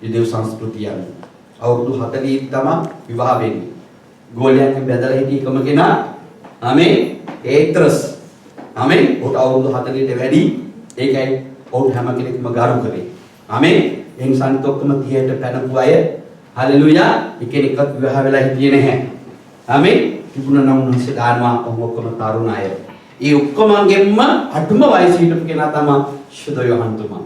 යුදෙව් සංස්කෘතිය යන්නේ. අවුරුදු 40 තමයි විවාහ වෙන්නේ. ගෝලයන්ගෙන් බැඳලා හිටිය එකම කෙනා ආමෙන් ඒත්‍රස් ආමෙන් උට අවුරුදු 40ට වැඩි. ඒකයි ඔවුන් හැම කෙනෙක්ම ගරු කරේ. ආමෙන් එන් සංතොක්කම 30ට පැනපු අය හලෙලුයා එකිනෙකත් විවාහ වෙලා හිටියේ නැහැ. ආමෙන් තිබුණා නම් උන්වහන්සේ දානවා ඔක්කොම තරුණ අය. ඒ ඔක්කොමගෙන්ම අඩුම වයසේ හිටපු කෙනා තමයි ශුද්ධ යෝහන් තුමා.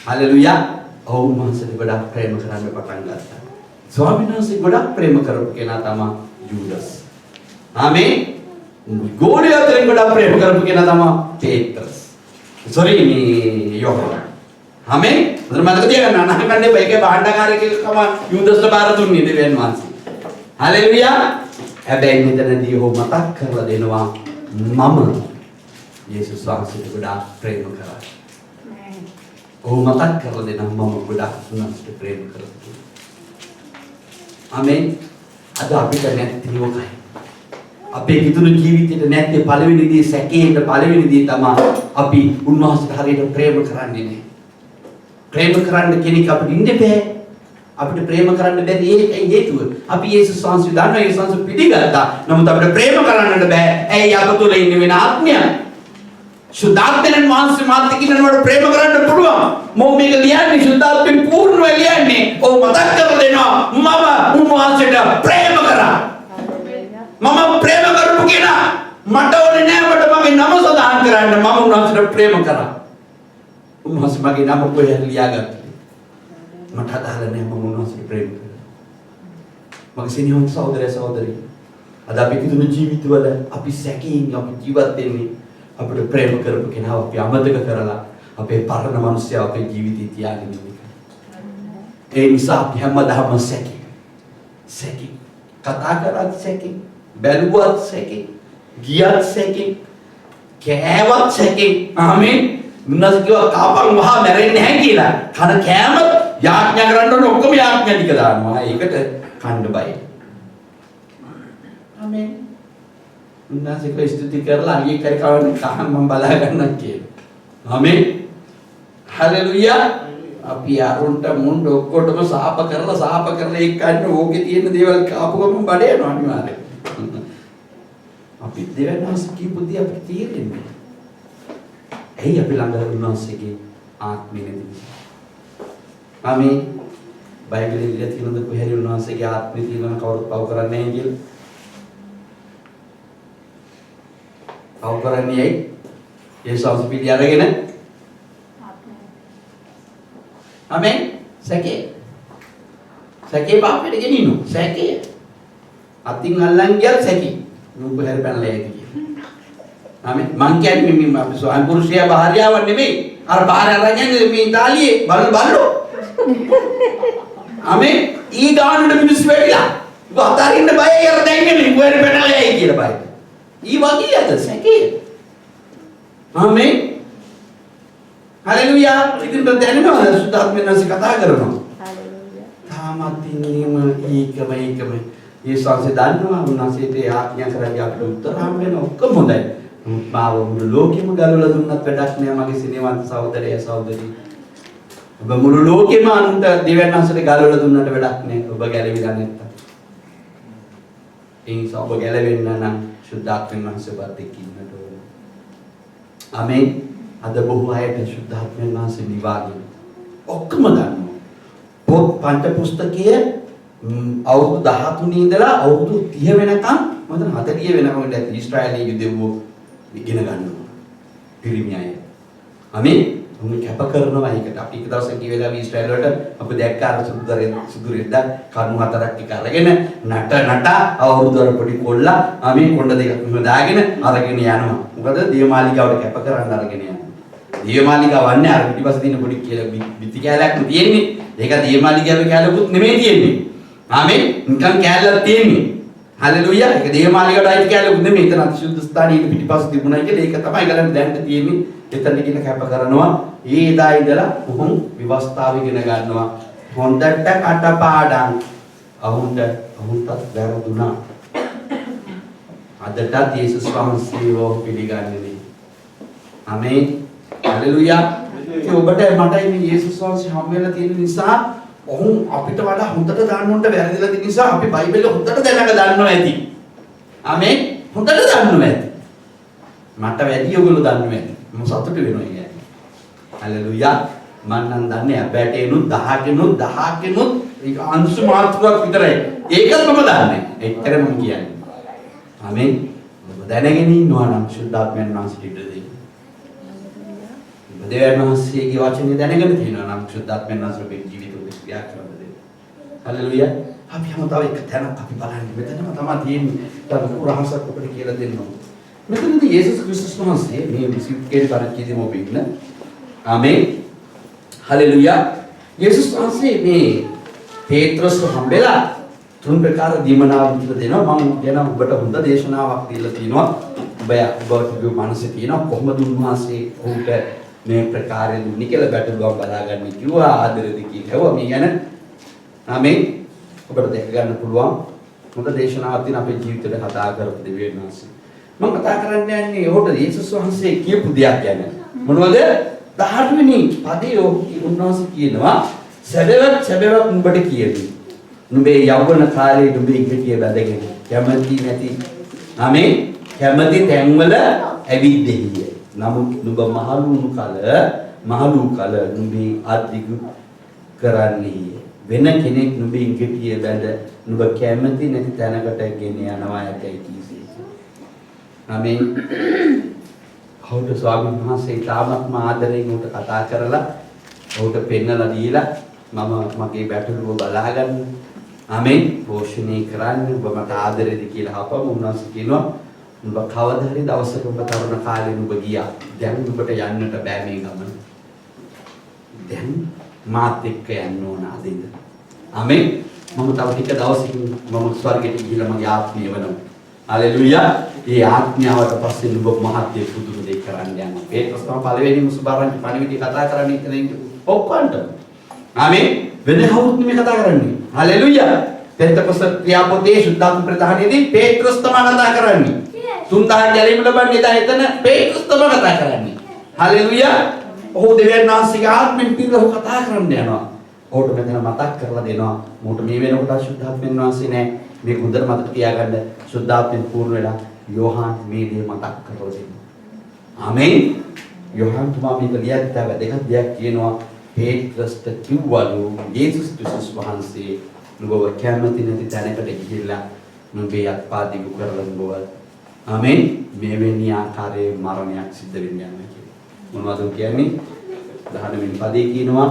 හලෙලුයා ඔවුන් වහන්සේට ගොඩක් ප්‍රේම කරන්න පටන් ගත්තා. ස්වාමීන් වහන්සේ ගොඩක් ප්‍රේම කරපු කෙනා තමයි ජූඩස්. ආමෙන්. ගෝලියතෙන් ගොඩක් ප්‍රේම කරපු කෙනා තමයි පේත්‍රස්. මේ යෝහන්. ආමෙන්. උදේ මතක තියාගන්න අනහකන්නේ බයිකේ භාණ්ඩකාරයෙක්කම යූදස්ට බාර දුන්නේ දෙවියන් වහන්සේ. හලෙලුයා. හැබැයි මෙතනදී ඔහු මතක් කරලා දෙනවා මම යේසුස් වහන්සේට ගොඩක් ප්‍රේම කරා. ඔහු මතක් කරලා දෙනවා මම ගොඩක් උන්වහන්සේට ප්‍රේම කරා. ආමෙන්. අද අපිට නැති ඕකයි. අපේ හිතුණු ජීවිතේට නැත්තේ පළවෙනි දේ සැකේට පළවෙනි දේ තමයි අපි උන්වහන්සේට හරියට ප්‍රේම කරන්නේ නැහැ. ප්‍රේම කරන්න කෙනෙක් අපිට ඉන්න බෑ. අපිට ප්‍රේම කරන්න බැරි ඒකයි හේතුව. අපි යේසුස් වහන්සේ දන්නවා යේසුස් වහන්සේ පිළිගත්තා. නමුත් අපිට ප්‍රේම කරන්නට බෑ. ඇයි අප තුළ ඉන්න වෙන ආත්මය? සුද්ධාත්මෙන් වහන්සේ මාත් එක්කිනනවට ප්‍රේම කරන්න පුළුවන්. මොකද මේක ලියන්නේ සුද්ධාත්මෙන් පූර්ණව ලියන්නේ. ඔව් මතක් කරලා දෙනවා මම උන්වහන්සේට ප්‍රේම කරා. මම ප්‍රේම කරපු කෙනා මට ඕනේ නෑ මට මගේ නම සඳහන් කරන්න මම උන්වහන්සේට ප්‍රේම කරා. උන්වහන්සේ මගේ නම කොහෙද ලියාගත්තේ? මට අදාළ නෑ මම උන්වහන්සේට ප්‍රේම කරා. මගේ සෙනෙහවන්ත සහෝදරය සහෝදරිය අද අපි කිතුණු ජීවිතවල අපි සැකයෙන් අපි ජීවත් වෙන්නේ අපිට ප්‍රේම කරපු කෙනාව අපි අමතක කරලා අපේ පරණ මිනිස්සයා අපේ ජීවිතේ තියාගෙන ඉන්නේ. ඒ නිසා අපි හැමදාම සැකේ කතා කරත් සැකේ බැලුවත් සැකේ ගියත් සැකේ කෑවත් සැකේ. ආමෙන්. උන්වහන්සේ කිව්වා කාපන් වහා මැරෙන්නේ නැහැ කියලා. කන කෑමත් යාඥා කරන්න ඕන ඔක්කොම යාඥා ටික දානවා. ඒකට කන්න බයි. ආමෙන්. උන්වහන්සේ කෝ ස්තුති කරලා අයියේ කරි කවන්න කහන් මම බලා ගන්නම් කියලා. ආමෙන්. හලෙලුයා. අපි අරුන්ට මුණ්ඩ ඔක්කොටම සාප කරලා ඒක ගන්න ඕකේ තියෙන දේවල් කාපු ගමන් බඩ යනවා අනිවාර්යයෙන්. අපි දෙවනස් කීපු දේ අපිට තේරෙන්නේ. ඇයි අපි ළඟ උන්වහන්සේගේ ආත්මය නැති? ආමෙන්. බයිබලයේ ඉඳලා තියෙනද කොහේරි උන්වහන්සේගේ ආත්මය තියෙනවා කවුරුත් පව කරන්නේ නැහැ කියලා. පව කරන්නේ ඇයි? ඒ සංස්පීඩිය අරගෙන ආමෙන්. සැකේ පාපෙට ගෙනිනු. සැකේ. අතින් අල්ලන් ගියත් සැකේ. නුඹ හැර පැනලා යයි කියලා. ආමෙන්. මං කියන්නේ මේ අපි ස්වාමි පුරුෂයා භාර්යාවක් නෙමෙයි. අර භාර්යාව අරගෙන මේ ඉතාලියේ බල්ලෝ. ආමෙන්. ඊ ගානට මිනිස්සු වෙලා. උඹ අතරින්න බයයි අර දැන්ගෙන නුඹ හැර පැනලා යයි කියලා බයි. ඊ වගේ අද සැකේ. ආමෙන්. හලෙලුයා. ඉතින් දැනෙනවා සුද්ධාත්මෙන් වහන්සේ කතා කරනවා. හලෙලුයා. තාමත් ඉන්නේම ඒකම යේසුස් වහන්සේ දන්නවා උන්වහන්සේට ආඥා කරන්නේ අපිට උත්තර හම් වෙන ඔක්කොම හොඳයි. මාව මුළු ලෝකෙම ගලවලා දුන්නත් වැඩක් නෑ මගේ සිනේවන්ත සහෝදරය සහෝදරි. ඔබ මුළු ලෝකෙම අන්ත දෙවියන් වහන්සේට ගලවලා දුන්නට වැඩක් නෑ ඔබ ගැලවිලා නැත්තම්. ඒ නිසා ඔබ ගැලවෙන්න නම් සුද්ධාත්මෙන් වහන්සේවත් එක්ක ඉන්නට ඕන. ආමෙන්. අද බොහෝ අයට සුද්ධාත්මෙන් වහන්සේ නිවාගෙන ඔක්කොම දන්නවා. පොත් පංච පුස්තකයේ අවුරුදු 13 ඉඳලා අවුරුදු 30 වෙනකම් මම 40 වෙනකම් ඉඳලා ඊශ්‍රායලයේ යුදෙව්වෝ ඉගෙන ගන්නවා. පිරිමි අය. ආමෙන්. උන් කැප කරනවා ඒකට. අපි එක දවසක් ගිය වෙලාවේ ඊශ්‍රායල වලට අපි දැක්ක අර සුදුරෙද්දා කණු හතරක් එක අරගෙන නට අවුරුදු වල පොඩි කොල්ලා ආමෙන් කොණ්ඩ දෙකක් මෙහෙම දාගෙන අරගෙන යනවා. මොකද දේවමාලිගාවට කැප කරන්න අරගෙන යනවා. දේවමාලිගාවන්නේ අර පිටිපස්සේ තියෙන පොඩි කියලා විති කැලයක් තියෙන්නේ. ඒක දේවමාලිගාවේ කැලකුත් නෙමෙයි තියෙන්නේ. ආමෙන්. නිකන් කැලක් තියෙන්නේ. හලෙලූයා. ඒක දේවමාලිගාවට අයිති කැලකුත් නෙමෙයි. එතන අතිශුද්ධ ස්ථානයේ පිටිපස්සේ තිබුණා කියලා ඒක තමයි ගලන් දැන් තියෙන්නේ. එතන කියන කැප කරනවා. ඒ එදා ඉඳලා මොහොන් විවස්ථාව ඉගෙන ගන්නවා. හොඳට කටපාඩම්. අහුන්ටත් වැරදුනා. අදටත් යේසුස් වහන්සේව පිළිගන්නේ නේ. ආමේන්. හලෙලූයා. ඒ ඔබට මටයි මේ යේසුස් වහන්සේ හම් වෙලා තියෙන නිසා ඔහු අපිට වඩා හොඳට දන්නොන්ට වැරදිලා තියෙන නිසා අපි බයිබලෙ හොඳට දැනග දන්නවා ඇති. ආමේන්. හොඳට දන්නවා ඇති. මට වැඩි ඔයගොල්ලෝ දන්නවා ඇති. මම සතුටු වෙනවා කියන්නේ. හලෙලූයා. මම නම් දන්නේ අපැටේනුත් 10කෙනුත් ඒක අංශු මාත්‍රාවක් විතරයි. ඒකත් මම දන්නේ. එච්චර මම කියන්නේ. ආමේන්. ඔබ දැනගෙන ඉන්නවා නම් සුද්ධාත්මයන් වහන්සේට ඉඩ දෙන්න. ඔබ දෙවියන් වහන්සේගේ වචනේ දැනගෙන තියෙනවා නම් සුද්ධාත්මයන් වහන්සේගේ ජීවිතවල ක්‍රියා කරන්න දෙන්න. හලෙලූයා. අපි හැම තව එක තැනක් අපි බලන්නේ. මෙතනම තමයි තියෙන්නේ. තව රහසක් අපිට කියලා දෙන්න ඕන. මෙතනදී යේසුස් ක්‍රිස්තුස් වහන්සේ මේ විසිකේ පරිච්ඡේදෙම ඔබ ඉන්න. ආමේන්. හලෙලූයා. යේසුස් වහන්සේ මේ පේත්‍රස්ව හම්බෙලා තුන් ප්‍රකාර දීමනාවක් කියලා දෙනවා. මම කියන ඔබට හොඳ දේශනාවක් දීලා තිනවා. ඔබගේ මනසේ තියෙනවා කොහොමද උන්වහන්සේ ඔහුට මේ ප්‍රකාරයෙන් දුන්නේ කියලා ගැටලුවක් බලාගන්න කිව්වා. ආදරෙදි කිව්වා මේ ගැන. ආමේන්. ඔබට දැක ගන්න පුළුවන් හොඳ දේශනාවක් තියෙන අපේ ජීවිතේට කතා කරපු දෙවියන් වහන්සේ. මම කතා කරන්න යන්නේ ඔහුට යේසුස් වහන්සේ කියපු දෙයක් ගැන. මොනවද? 18 වෙනි පදයේ උන්වහන්සේ කියනවා සැබෑවක් නුඹට කියමි. නුඹේ යෞවන කාලේ නුඹේ ඉඟිටිය බැඳගෙන කැමැති නැති ආමේන් කැමැති තැන්වල ඇවිද්දෙහිය. නමුත් නුඹ මහලු කල නුඹේ අද්දිගු කරන්නේ වෙන කෙනෙක් නුඹේ ඉඟිටිය බැඳ නුඹ කැමැති නැති තැනකට ගෙන යනවා යකයි කීසේ. ආමේන්. කවුද ස්වාමීන් වහන්සේ තාමත්ම ආදරෙන් උට කතා කරලා ඔහුට පෙන්නලා දීලා මම මගේ බැටළුව බලාගන්න. ආමේන්. පෝෂණය කරන්න ඔබ මට ආදරෙද කියලා අහපම උන්වහන්සේ කියනවා ඔබ කවදා හරි දවසක ඔබ තරුණ කාලේ ඔබ ගියා. දැන් ඔබට යන්නට බෑ මේ ගමන. දැන් මාත් එක්ක යන්න ඕන අදින්ද. ආමේන්. මම තව ටික දවසකින් මම ස්වර්ගයට ගිහිල්ලා මගේ ආත්මය වෙනවා. හලෙලූයා. ඒ ආත්මයවට පස්සේ ඔබ මහත්ය පුදුම දෙයක් කරන්න යනවා. පේත්‍රස් තමයි පළවෙනිම සුභාරංචි පණිවිඩය කතා කරන්නේ ඉතින් ඔක්කොන්ට. ආමේන්. වෙන කවුරුත් නෙමෙයි කතා කරන්නේ. හලෙලූයා. පෙන්තකොස්ත ක්‍රියාපොතේ සුද්ධාත්ම ප්‍රදානයේදී පේත්‍රස් තමයි කතා කරන්නේ. 3000 ගැලීම ලබන්නේ එදා එතන පේත්‍රස් තමයි කතා කරන්නේ. හලෙලූයා. ඔහු දෙවියන් වහන්සේගේ ආත්මෙන් පිරලා ඔහු කතා කරන්න යනවා. ඔහුට මෙතන මතක් කරලා දෙනවා. මොකට මේ වෙනකොට සුද්ධාත්මයන් වහන්සේ නෑ. මේ හොඳට මතක තියාගන්න සුද්ධාත්මෙන් පූර්ණ වෙලා යෝහාන් මේ දේ මතක් කරලා දෙනවා. ආමේන්. යෝහාන් තුමා මේක ලියද්දී වැදගත් දෙයක් කියනවා. පේත්‍රස්ට කිව්වලු යේසුස් ක්‍රිස්තුස් වහන්සේ නුඹව කැමති නැති තැනකට ගිහිල්ලා නුඹේ අත්පා දිගු කරලා නුඹව ආමේන් මෙවැනි ආකාරයේ මරණයක් සිද්ධ වෙන්න යනවා කියලා. මොනවද කියන්නේ? 19 වෙනි පදේ කියනවා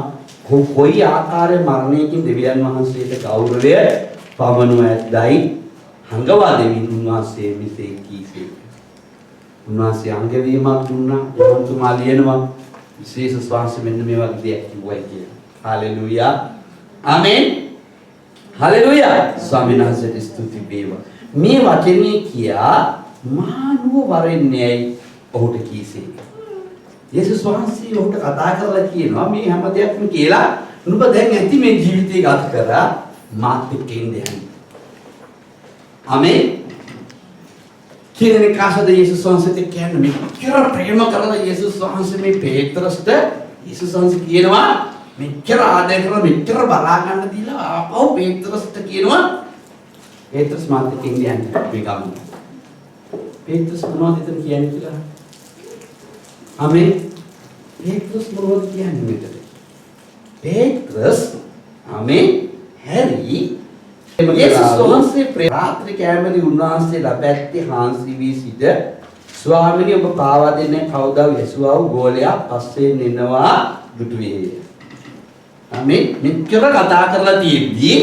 කොයි ආකාරයේ මරණයකින් දෙවියන් වහන්සේට ගෞරවය පවනු ඇද්දයි හංගවා දෙමින් උන්වහන්සේ මෙසේ කීසේ. උන්වහන්සේ අංගවීමක් දුන්නා. යොහන්තුමා ලියනවා විශේෂ ස්වාංශ මෙන්න මේ වගේ දෙයක් කිව්වයි කියලා. හalleluya. ආමේන්. හalleluya. ස්වාමීන් වහන්සේට ස්තුති වේවා. මේ වචනේ කියා මානුව වරෙන්නේයි ඔහුට කීසේ. යේසුස් වහන්සේ ඔහුට කතා කරලා කියනවා මේ හැම දෙයක්ම කියලා නුඹ දැන් ඇති මේ ජීවිතය ගත කරා මාත් එක්ක ඉන්න යන්න. ආමේන්. කියන්නේ කාසද යේසුස් වහන්සේට කියන්නේ මේ කෙර ප්‍රේම කරලා යේසුස් වහන්සේ මේ පේත්‍රස්ට යේසුස් වහන්සේ කියනවා මෙච්චර ආදරය කරලා මෙච්චර බලා ගන්න දීලා ආපහු පේත්‍රස්ට කියනවා පේත්‍රස් මාත් එක්ක ඉන්න යන්න මේ ගමන. පේත්‍රස් මොනවද හිතන කියන්නේ කියලා? ආමේන්. පේත්‍රස් මොනවද කියන්නේ මෙතන? පේත්‍රස් ආමේන් හැරි යේසුස් වහන්සේ රාත්‍රී කැමරි උන්වහන්සේ ලැබැත්තේ හාන්සි වී සිට ස්වාමීනි ඔබ පාවා දෙන්නේ කවුද යසුවා ගෝලයා පස්සෙන් එනවා දුටුවේ. ආමේන්. මෙච්චර කතා කරලා තියෙද්දී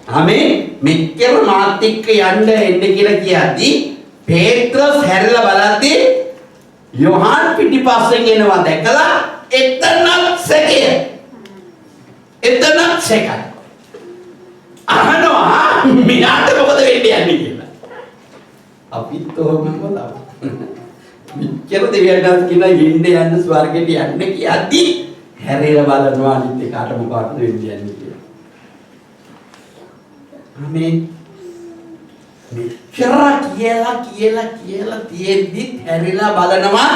ආමේන් මෙච්චර මාත් එක්ක යන්න එන්න කියලා කියද්දී පේත්‍රස් හැරිලා බලද්දී යොහාන් පිටිපස්සෙන් එනවා දැකලා එතනත් සැකය. එතනත් සැකයි. අහනවා මෙයාට මොකද වෙන්නේ යන්නේ කියලා. අපිත් තෝමම තමයි. මෙච්චර දෙවියන්ට කියන යන්න ස්වර්ගෙට යන්න කියද්දි හැරෙලා බලනවා අනිත් එකාට මොකක්ද වෙන්නේ යන්නේ කියලා. ආමේන්. මෙච්චර කියලා තියෙද්දි හැරෙලා බලනවා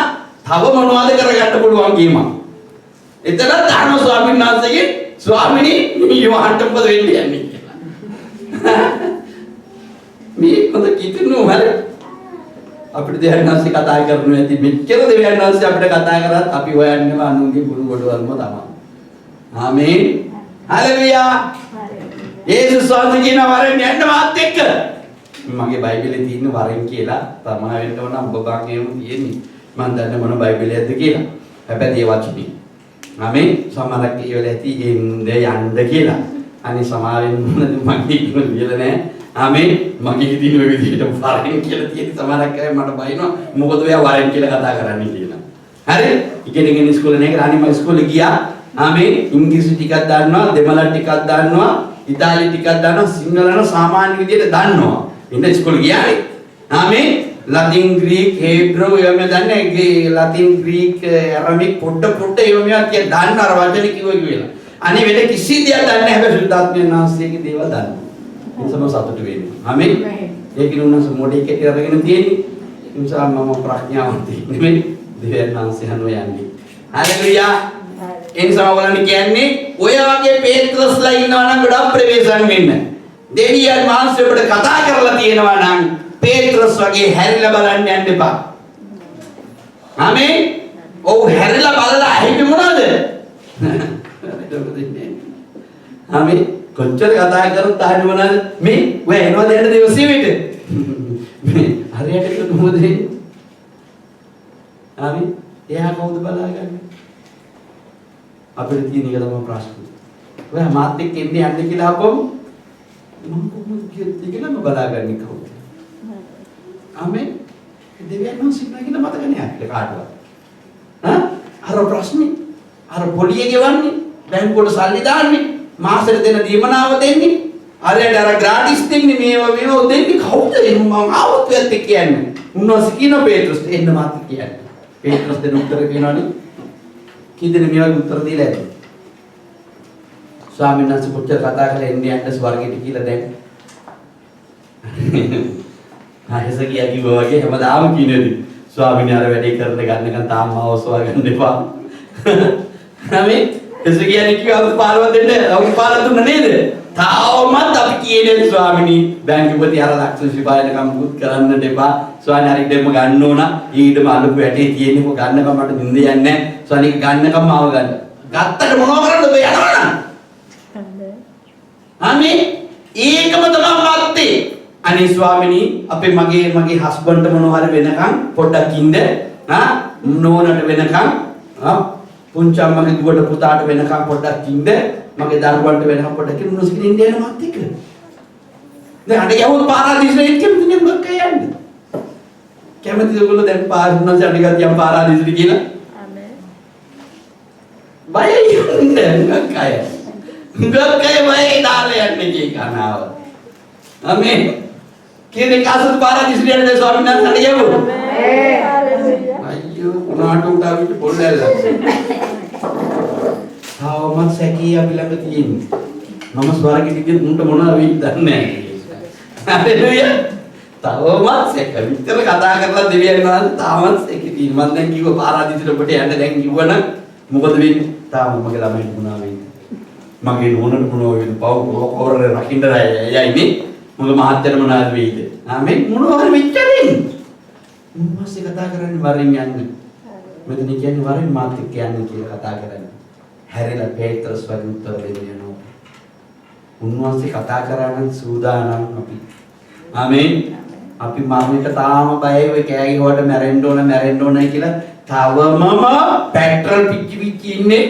තව මොනවද කරගන්න පුළුවන් ගේමක්. එතන දාන ස්වාමීන් වහන්සේගේ ස්වාමිනී යොහන්ට මොකද වෙන්නේ යන්නේ කියලා. මේ මොකද කිතුණු වල අපිට දෙවියන්වහන්සේ කතා කරනවා ඇති මෙච්චර දෙවියන්වහන්සේ අපිට කතා කරත් අපි හොයන්නේම අනුන්ගේ බුදු ගොඩවල්ම තමයි. ආමේන්. හලෙලුයා. යේසුස් වහන්සේ කියන වරෙන් යන්න මාත් එක්ක. මගේ බයිබලේ තියෙන වරෙන් කියලා තමයි වෙන්න ඕන ඔබ ගාගෙම තියෙන්නේ. මම දන්නේ මොන බයිබලයක්ද කියලා. හැබැයි ඒ වචනේ. ආමේන්. සමහරක් ඒවල ඇති යන්න කියලා. අනේ සමාවෙන් මොනද මගේ කියලා නෑ. ආමේන්. මගේ හිතින් ඔය විදිහට වරෙන් කියලා තියෙන සමහරක් අය මට බයිනවා. මොකද ඔයා වරෙන් කියලා කතා කරන්නේ කියලා. හරි? ඉගෙන ඉස්කෝලේ නැහැ කියලා අනේ මම ඉස්කෝලේ ගියා. ආමේන්. ඉංග්‍රීසි ටිකක් දන්නවා, දෙමළ ටිකක් දන්නවා, ඉතාලි ටිකක් දන්නවා, සිංහල නම් සාමාන්‍ය විදිහට දන්නවා. ඉන්න ඉස්කෝලේ ගියානේ. ආමේන්. ලතින් ග්‍රීක හේබ්‍රෝ ඒවම දන්නේ ලතින් ග්‍රීක ඇරමික් පොඩ්ඩ ඒවම කිය දන්න අර වචන කිව්වා කියලා. අනේ වෙන කිසි දෙයක් දන්නේ නැහැ හැබැයි සුද්ධාත්මයන් වහන්සේගේ දේවල් දන්නවා. ඒසම සතුටු වෙන්නේ. ආමේන්. ඒකින උනස මොඩේ කෙටි අරගෙන තියෙන්නේ. ඒ නිසා මම ප්‍රඥාවන්තයෙක් නෙමෙයි දෙවියන් වහන්සේ හනෝ යන්නේ. හalleluya. ඒ නිසා ඔයගොල්ලන් කියන්නේ ඔය වගේ පේත්‍රස්ලා ඉන්නවා නම් ගොඩක් ප්‍රවේශම් වෙන්න. දෙවියන් වහන්සේ ඔබට කතා කරලා තියෙනවා නම් පේත්‍රස් වගේ හැරිලා බලන්න යන්න එපා. ආමේන්. ඔව් හැරිලා බලලා ඇහින්නේ මොනවද? ආමේන්. කොච්චර කතා කරත් අහන්නේ මොනවද? මේ ඔය එනවද යන්න දවසේ වෙට? මේ හරියට ඒක කොහොමද වෙන්නේ? ආමේන්. එයා කවුද බලාගන්නේ? අපිට තියෙන එක තමයි ප්‍රශ්නේ. ඔයා මාත් එක්ක එන්නේ යන්න කියලා අපොම මම කොහොමද කියලා බලාගන්නේ කවුද? ආමේන්. දෙවියන් වහන්සේ කියන මතක නෑ අපිට කාටවත්. අර ප්‍රශ්නේ අර පොලිය ගෙවන්නේ බැංකුවට සල්ලි දාන්නේ මාසෙට දෙන දීමනාව දෙන්නේ අරයට අර ග්‍රාටිස් දෙන්නේ මේවා දෙන්නේ කවුද මම ආවොත් වෙත් කියන්නේ උන්වහන්සේ කියන පේත්‍රස් එන්න මාත් කියන්නේ පේත්‍රස් දෙන උත්තර කියනවනේ කීදෙන මේවා උත්තර දීලා ඇති ස්වාමීන් වහන්සේ කොච්චර කතා කරලා එන්නේ යන්න ස්වර්ගෙට කියලා දැන් ආයෙස කිව්වා වගේ හැමදාම කියනේදී ස්වාමීන් වහන්සේ වැඩේ කරන්න ගන්නකන් තාම අවසවා ගන්න එපා. නමේ එස කියන්නේ කිව්වා පාරව දෙන්න අවු පාර දුන්න නේද? තාවමත් අපි කියන්නේ ස්වාමීනි බැංකුවේදී අර ලක්ෂ සිපායනකම් මුත් කරන්න දෙපා. ස්වාමීන් හරි දෙන්න ගන්න ඕන. ඊටම අලුපු වැටේ තියෙන්නේ කො ගන්නකම් මට නින්ද යන්නේ නැහැ. ස්වාමීන් ගන්නකම් ආව ගන්න. ගත්තට මොනව කරන්නද ඔබ යනවනම්? ආමේ ඒකම තමයි මත්තේ. අනේ ස්වාමිනී අපේ මගේ හස්බන්ඩ්ට මොනවා හරි වෙනකන් පොඩ්ඩක් ඉන්න නෝනට වෙනකන් පුංචි අම්මගේ දුවට පුතාට වෙනකන් පොඩ්ඩක් ඉන්න මගේ දරුවන්ට වෙනකන් පොඩ්ඩක් ඉන්න උනස් කින් ඉන්න යනවත් එක දැන් අර යවුත් පාරාදීසෙට කැමති නේ මොකක් යන්නේ කැමතිද ඔයගොල්ලෝ දැන් පාරුණා සැඩ ගතියම් පාරාදීසෙට කියලා ආමේ බයයි යන්නේ ගක්කය බයයි දාලා යන්නේ කී කනාව ආමේ කියන්නේ කාසත් පාරාදීසෙට යන්නේ ස්වාමීන් වහන්සේ යවුවා අයියෝ උනාට උඩාවිට පොල්ලැල්ලා තාවමත් සැකී අපි ළඟ තියෙන්නේ මම ස්වර්ගෙට ගිහින් උන්ට මොනවද වෙයිද දන්නේ නැහැ හalleluya තාවමත් සැක විතර කතා කරලා දෙවියන් වහන්සේ තාමත් සැකී තියෙනවා මම දැන් කිව්වා පාරාදීසෙට ඔබට යන්න දැන් කිව්වනම් මොකද වෙන්නේ තාම මගේ ළමයිට මොනවා වෙන්නේ මගේ නෝනට මොනවා වෙන්නේ පවර රකින්න යයි මේ මොකද මහත්තයර මොනවද වෙයිද ආමෙන් මොනවා හරි වෙච්චරින් උන්වහන්සේ කතා කරන්නේ වරින් යන්නේ මෙතන කියන්නේ වරින් මාත් එක්ක යන්නේ කියලා කතා කරන්නේ හැරිලා පේත්‍රස් වගේ උත්තර දෙන්න යනවා උන්වහන්සේ කතා කරන්නේ සූදානම් අපි ආමෙන් අපි මාමිට තාම බයයි ඔය කෑගි හොට මැරෙන්න ඕන කියලා තවමම පෙට්‍රල් පිච්චි ඉන්නේ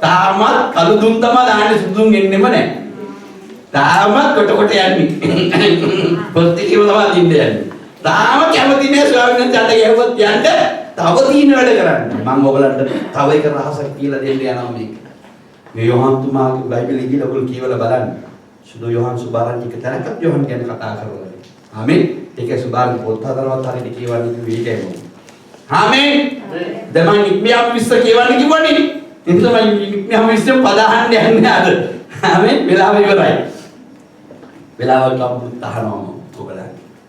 තාමත් කළු දුම් තමයි දාන්නේ සුදුම් එන්නෙම නැහැ තාමත් කොට යන්නේ පොත් එකේම තමයි දින්න යන්නේ තාම කැමති නෑ ස්වාමීන් වහන්සේ අත ගැහුවත් යන්න තව තියෙන වැඩ කරන්න. මම ඔයගලන්ට තව එක රහසක් කියලා දෙන්න යනවා මේක. මේ යෝහන් තුමාගේ බයිබලෙ ගිහලා ඔයගොල්ලෝ කියවලා බලන්න. සුදු යෝහන් සුභාරංචි එක තැනක යෝහන් ගැන කතා කරනවා. ආමේන්. ඒක සුභාරංචි පොත් හතරවත් හරියට කියවන්නේ කිව්වේ ඒකයි. ආමේන්. දැන් මම ඉක්මියම් විස්ස කියවන්නේ කිව්වනේ. එතන මම ඉක්මියම් විස්ස පදහන්න යන්නේ අද. ආමේන්. වෙලාව ඉවරයි. වෙලාවට අපුත් තහනවා ඔයගලන්.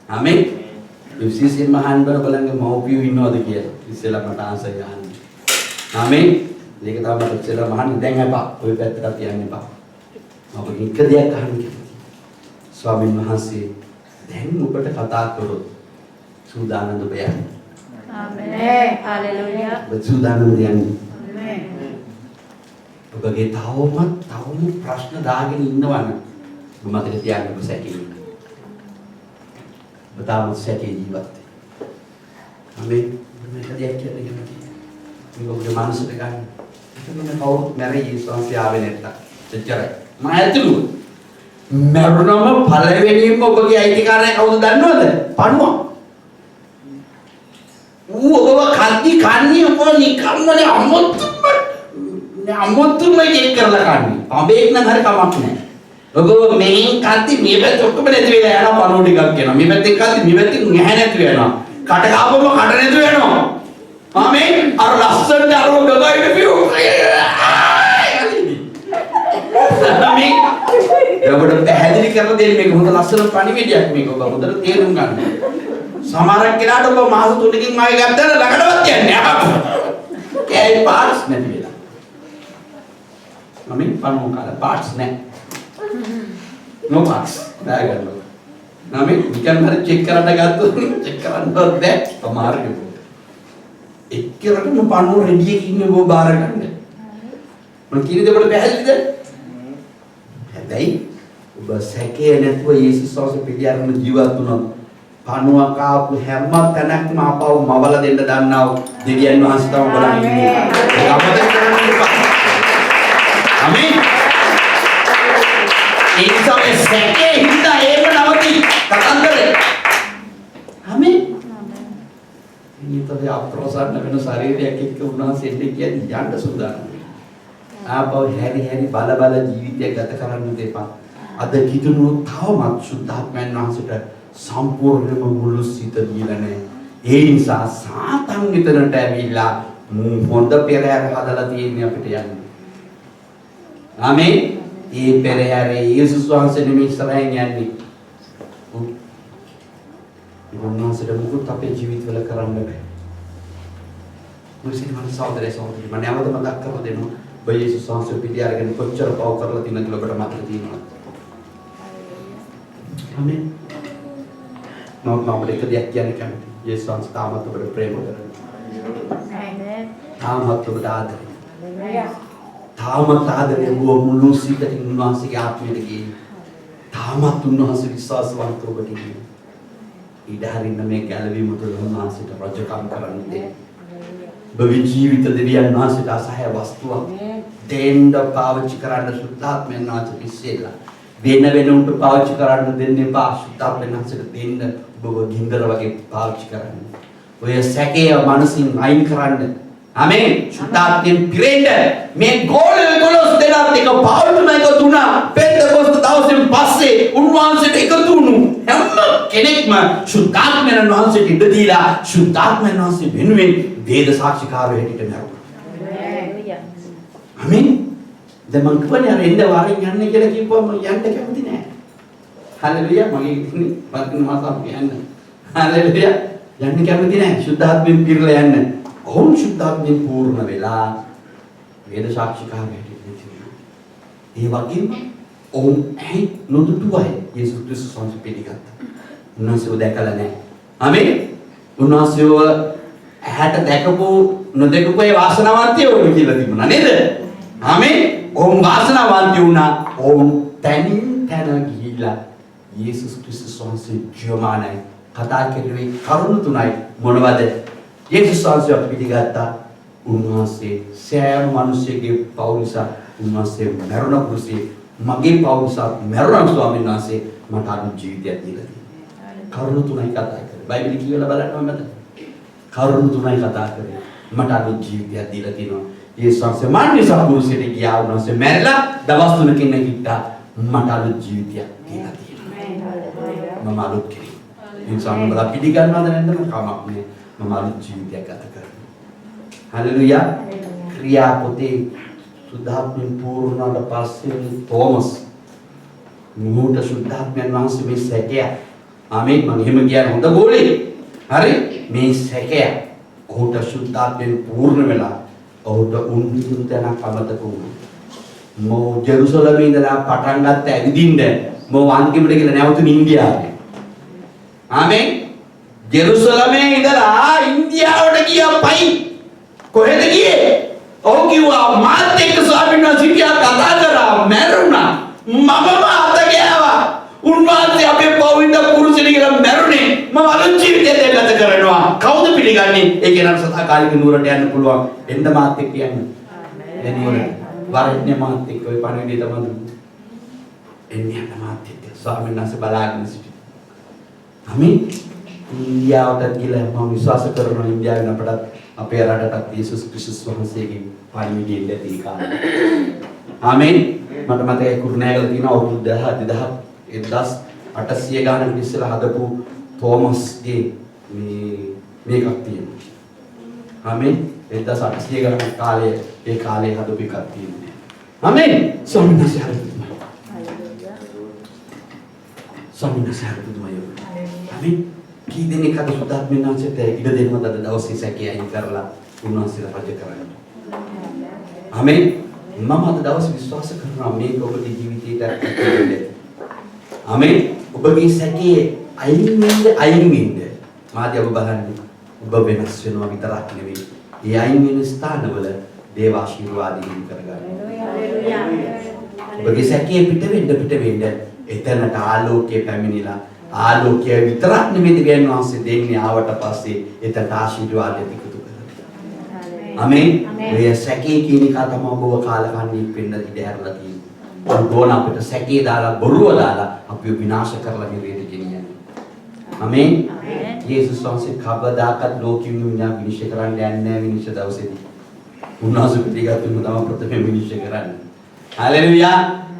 ආමේන්. විශේෂයෙන්ම අහන්න බලන්න මව්පියෝ ඉන්නවද කියලා. ඉස්සෙල්ලා මට ආන්සර් යන්න. ආමේන්. ඒක තමයි මට ඉස්සෙල්ලා අහන්න දැන් එපා. ඔය පැත්තට තියන්න එපා. මම එක දෙයක් අහන්න කියලා. ස්වාමීන් වහන්සේ දැන් ඔබට කතා කරොත් සූදානම්ද බයන්නේ? ආමේන්. හalleluya. ඔබ සූදානම්ද යන්නේ? ආමේන්. ඔබගේ තවම ප්‍රශ්න දාගෙන ඉන්නවනම් ඔබ මතක තියාගන්න ඔබ සැකේ. बताओ सच्ची जीवत हमें मैं कभी क्या नहीं करती मैं लोग जमान से बेकार मैं और मेरे ये सांस से आवे नहीं था चच्चर है मैं तो मेरे नाम फले वेनी में बगी आई थी कारण है कौन दान नोते पानुआ वो खानी वो निकाल वाले अमोत में एक कर लगा नहीं अब एक ना घर का मापने ඔබ මේන් කද්දි මේ පැත්ත ඔක්කොම නැති වෙලා යනවා පණුව ටිකක් කියනවා මේ පැත්තෙන් කද්දි මේ පැත්තෙන් නැහැ නැති වෙනවා කට කාපම කට නැති වෙනවා ආමේන් අර ලස්සනට අර ගගයිට පියෝ ආමේන් ඔබට පැහැදිලි කරලා දෙන්න මේක හොඳ ලස්සන පණිවිඩයක් මේක ඔබ හොඳට තේරුම් ගන්න සමහරක් කෙනාට ඔබ මාස 3කින් මාගේ ගත්තට ළඟටවත් යන්නේ නැහැ කෑයි පාර්ට්ස් නැති වෙලා ආමේන් පණුව කාලා පාර්ට්ස් නැහැ no parts dagan lo nami ikan hari check කරන්න ගත්තොත් check කරන්නවත් බෑ අමාරුයි එක්කරටම පණුව රෙඩි එකකින් ඉන්නේ ඔබ බාර ගන්න මම කියන දේ ඔබට පැහැදිලිද හැබැයි ඔබ සැකේ නැතුව යේසුස් වහන්සේ පිළිඅරගෙන ජීවත් වුණා පණුව කාපු හැම තැනක්ම ආපහු මවලා දෙන්න දන්නා දෙවියන් වහන්සේ තමයි ඔබලා ඉන්නේ ඒක අපතේ කරන්න එපා ආමේන් ඒ නිසා මේ සැකේ හින්දා ඒව නවති කතන්දරේ ආමේන් ඊටදී අප්‍රසන්න වෙන ශරීරයක් එක්ක උන්වහන්සේ එන්නේ කියන්නේ යන්න සූදානම් ආපහු හැරි බල ජීවිතය ගත කරන්න දෙපා අද කිතුණු තවමත් සුද්ධාත්මයන් වහන්සේට සම්පූර්ණයෙන්ම මුළු සිත දීලා නැහැ ඒ නිසා සාතන් විතරට ඇවිල්ලා හොඳ පෙරහැර හදලා තියෙන්නේ අපිට යන්න ආමේන් ये पेरेहारे यीशु वහන්සේ නෙමෙයි ඉස්සරහින් යන්නේ. උන්වහන්සේට මුකුත් අපේ ජීවිතවල කරන්න බෑ. මුසින් මම සහෝදරය සහෝදරි මම නැවත මතක් කරලා දෙනවා. ඔබ යේසුස් වහන්සේ පිළි අරගෙන කොච්චර පව කරලා තියෙනවද කියලා ඔබට මතක තියෙනවා. ආමේන්. මම එක දෙයක් කියන්න කැමතියි. යේසුස් වහන්සේ තාමත් ඔබට ප්‍රේම කරනවා. ආමේන්. තාමත් ඔබට ආදරේ. තාමත් ආදරේ මුළු සිතකින් උන්වහන්සේගේ ආත්මයට ගියේ. තාමත් උන්වහන්සේ විශ්වාසවන්ත ඔබට ඉන්නේ. ඊඩහරින්න මේ ගැලවීම තුළ උන්වහන්සේට රජකම් කරන්න දෙන්න. ඔබේ ජීවිත දෙවියන් වහන්සේට අසහාය වස්තුවක් දෙන්න පාවිච්චි කරන්න සුද්ධාත්මයන් වහන්සේ ඉස්සෙල්ලා. වෙන උන්ට පාවිච්චි කරන්න දෙන්න එපා. සුද්ධාත්මයන් වහන්සේට දෙන්න ඔබ ගින්දර වගේ පාවිච්චි කරන්න. ඔය සැකේ මනසින් අයින් කරන්න. आमेन शुद्धात्मन පිරෙන්න මේ ගෝලස් දෙනාත් එක පාවුලම එකතු වුණා පෙන්තකොස්ත දවසෙන් පස්සේ උන්වහන්සේට එකතු වුණු හැම කෙනෙක්ම शुद्धात्මයන් වහන්සේට ඉඩ දීලා शुद्धात्මයන් වහන්සේ වෙනුවෙන් වේද සාක්ෂිකාරයෝ හැටියට මරුණා ආමේන් දැන් මම කියන්නේ අර එන්න වාරෙන් යන්නේ කියලා කිව්වම යන්න කැමති නෑ හalleluya මගේ පස්සේ මාසක් යන්න හalleluya යන්න කැමති නෑ शुद्धात्මෙන් පිරලා යන්න कौन शुद्धात्मन पूर्ण वेला वेद साक्षिකාරයෙක් ඉන්නවා. ඒ වගේම ඔවුන් ඇයි නොදුටුවයි යේසුස් ක්‍රිස්තුස් වහන්සේ පිළිගත්තා. උන්වහන්සේව දැකලා නැහැ. ආමේන්. උන්වහන්සේව ඇහැට දැකපු නොදැකපු ඒ වාසනාවන්තයෝ කියලා තිබුණා නේද? ආමේන්. ඔවුන් වාසනාවන්තයෝ වුණා. ඔවුන් තනින් තන ගිහිලා යේසුස් ක්‍රිස්තුස් වහන්සේ ජීවමානයි. කතා කෙරුවේ කරුණු තුනයි මොනවද? යේසුස් වහන්සේ පිළිගත්තා. උන්වහන්සේ සෑම මිනිසෙකුගේ පෞලිසා උන්වහන්සේ මරණ කුරුසේ මගේ පෞලිසා මරණ ස්වාමීන් වහන්සේ මට අනුන් ජීවිතයක් දීලා තියෙනවා. කරුණු තුනයි කතා කරේ. බයිබලෙ කියවලා බලන්න ඕනද? කරුණු තුනයි කතා කරේ. මට අලුත් ජීවිතයක් දීලා තියෙනවා. යේසුස් වහන්සේ මාන්නේ සත්පුරුෂයෙක් ගියා උන්වහන්සේ මැරිලා දවස් 3කින් නැගිට්ටා. මට අලුත් ජීවිතයක් දීලා තියෙනවා. මම අලුත් කෙනෙක්. ඉන්සාන් බලා පිළිගන්නවද නැද්ද කමක් නෑ. මම අලුත් ජීවිතයක් ගත කරනවා. හලෙලුයා. ක්‍රියා පොතේ සුද්ධාත්මෙන් පූර්ණවට පස්සේ තෝමස් මූට සුද්ධාත්මයන් වහන්සේ මේ සැකය ආමේන් මම එහෙම කියන හොඳ ගෝලේ හරි මේ සැකය ඔහුට සුද්ධාත්මෙන් පූර්ණ වෙලා ඔහුට උන්නිතුන් තැනක් අමතක වුණා. මෝ ජෙරුසලමේ ඉඳලා පටන් ගත්ත ඇවිදින්න මෝ අන්තිමට කියලා නැවතුනේ ඉන්දියාවේ. ආමේන් ජෙරුසලමේ ඉඳලා ඉන්දියාවට ගියා පයි කොහෙද ගියේ? ඔහු කිව්වා මාත් එක්ක ස්වාමීන් වහන්සේ සිටියා කතා කරා මැරුණා. මමම අත ගෑවා. උන්වහන්සේ අපේ පෞවින්ද පුරුෂයෙක් කියලා මැරුණේ. මම අලුත් ජීවිතයක් ගත කරනවා. කවුද පිළිගන්නේ? ඒක නම් සදාකාලික නුවරට යන්න පුළුවන්. එන්න මාත් එක්ක යන්න. එන්න ඕනේ. වරන්නේ මාත් එක්ක ඔය පණිවිඩය තමයි. එන්න යන්න මාත් එක්ක. ස්වාමීන් වහන්සේ බලාගෙන සිටියා. අමේ ඉන්දියාවට ගිහලා මම විශ්වාස කරනවා ඉන්දියාවෙන් අපට අපේ රටටත් යේසුස් ක්‍රිස්තුස් වහන්සේගේ පණිවිඩය දෙති කාලේ. ආමේන්. මට මතකයි කුරුණෑගල තියෙන අවුරුදු 1800 ගානකට ඉස්සෙල්ලා හදපු තෝමස්ගේ මේකක් තියෙනවා. ආමේන්. 1800 ගානක කාලේ ඒ කාලේ හදපු එකක් තියෙනවා. ආමේන්. ස්වාමීන් වහන්සේ හරියටම. ස්වාමීන් වහන්සේ හරියටම. ආමේන්. කී දෙනෙක් අද සුද්ධාත්මයන් වහන්සේට ඉඩ දෙනවද අද දවසේ සැකේ අයින් කරලා උන්වහන්සේලා රජ කරන්න. ආමේන්. මම අද දවසේ විශ්වාස කරනවා මේක ඔබගේ ජීවිතයට ඇතුළේ. ආමේන්. ඔබගේ සැකේ අයින් වෙන්න. මාදී ඔබ බලන්න. ඔබ වෙනස් වෙනවා විතරක් නෙවෙයි. ඒ අයින් වෙන ස්ථානවල දේව ආශිර්වාදයෙන් කරගන්න. ඔබගේ සැකේ පිට වෙන්න එතනට ආලෝකය පැමිණිලා ආලෝකය විතරක් නෙමෙයි දෙවියන් වහන්සේ දෙන්නේ ආවට පස්සේ එතනට ආශිර්වාදය එකතු කරගන්න. ආමේන්. මේ සැකේ කියන එක තමයි ඔබව කාලකන්ණියෙක් වෙන්න ඉඩ හැරලා තියෙන්නේ. ඕන අපිට සැකේ දාලා බොරුව දාලා අපිව විනාශ කරලා නිරේට ගෙනියන්නේ. ආමේන්. යේසුස් වහන්සේ කවදාකවත් ලෝකෙින් විනිශ්චය කරන්න යන්නේ නැහැ විනිශ්චය දවසේදී. උන්වහන්සේ පිළිගත්තුම තමයි ප්‍රථම විනිශ්චය කරන්නේ. හalleluya.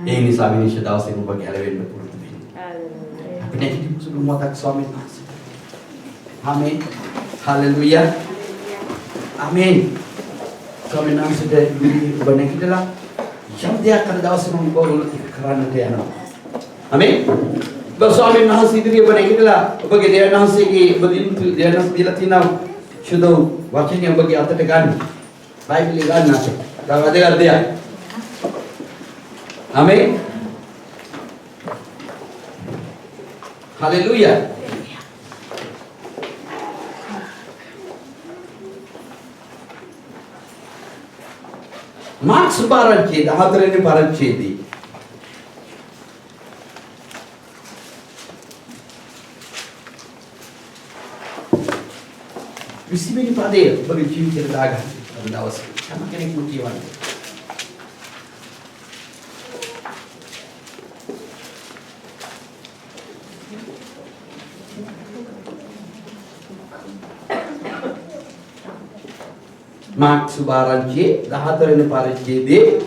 ඒ නිසා විනිශ්චය දවසේ ඔබ ගැලවෙන්න පුරුදු වෙන්න. අපි නැගිටිමු සුළු මොහොතක් ස්වාමීන් වහන්සේ. ආමේන්. හalleluya. ආමේන්. ස්වාමීන් වහන්සේට ඔබ නැගිටලා යම් දෙයක් අර දවසේ මම ඔයගොල්ලෝ කරන්නට යනවා. ආමේන්. ස්වාමීන් වහන්සේ ඉදිරියේ ඔබ නැගිටලා ඔබගේ දේවයන් වහන්සේගේ ඔබ දේවයන් දීලා තියෙන සුදු වචනේ ඔබගේ අතට ගන්න. බයිබලය ගන්න අත. වැදගත් දෙයක්. ආමේන්. හalleluya. මාක්ස් පරිච්ඡේද 4 වෙනි පරිච්ඡේදයේ 20 වෙනි පදයේ ඔබගේ ජීවිතයට දාගන්න අද දවසේ. හැම කෙනෙක්ම කියවන්නේ. මාක්ස් සුභාරංචියේ 14 වෙනි පරිච්ඡේදයේ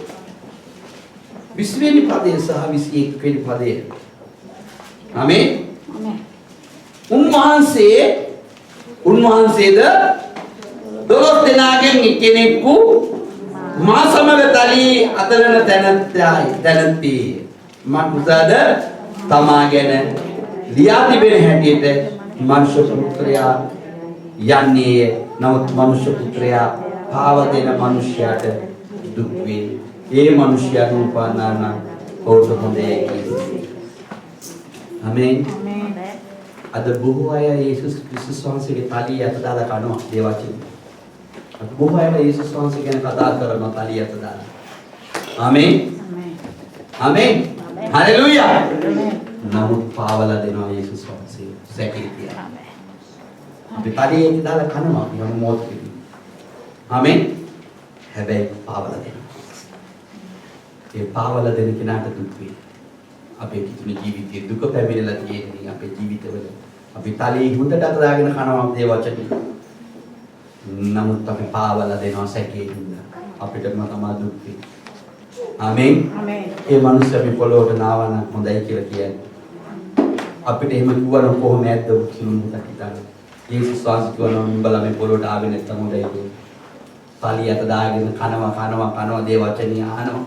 20 වෙනි පදය සහ 21 වෙනි පදය. ආමේන්. උන්වහන්සේද 12 දෙනාගෙන් එක්කෙනෙකු මා සමග තලී අදලන තැනැත්ති මනුසාද තමා ගැන ලියා තිබෙන හැටියට මනුෂ්‍ය පුත්‍රයා යන්නේ නමුත් මනුෂ්‍ය පුත්‍රයා පාව දෙන මනුෂ්‍යයාට දුක් වේ. ඒ මනුෂ්‍යයා උපාදාන කෝට හොඳේ කියන්නේ. ආමේන්. අද බොහෝ අය යේසුස් ක්‍රිස්තුස් වහන්සේගේ තලිය අත දාලා කනවා දේවචන. අද බොහෝ අය යේසුස් වහන්සේ ගැන කතා කරනවා තලිය අත දාලා. ආමේන්. ආමේන්. හalleluya. නමුත් පාවලා දෙනවා යේසුස් වහන්සේ සැකේ තියලා. අපි තලිය අත දාලා කනවා යම් මොහොතකදී. ආමේන්. හැබැයි පාවලා දෙනවා. ඒ පාවලා දෙන කෙනාට දුක් වේ. අපේ කිතුනේ ජීවිතයේ දුක පැමිණලා තියෙන්නේ අපේ ජීවිතවල. අපි තලයේ හොඳට අත දාගෙන කනවා දේවචන. නමුත් අපි පාවලා දෙනවා සැකේකින්ද. අපිටම තමයි දුක් වෙන්නේ. ආමෙන්. ඒ මිනිස්සු අපි පොළොවට නාවන හොඳයි කියලා කියන්නේ. අපිට එහෙම කිව්වනම් කොහොම ඇද්ද කිලුමුටක් හිතන්න. යේසුස් වහන්සේ කියනවා උඹලා මේ පොළොවට ආවේ නැත්තම් හොඳයි කියලා. පාලියට දාගෙන කනවා දේ වචනිය අහනවා.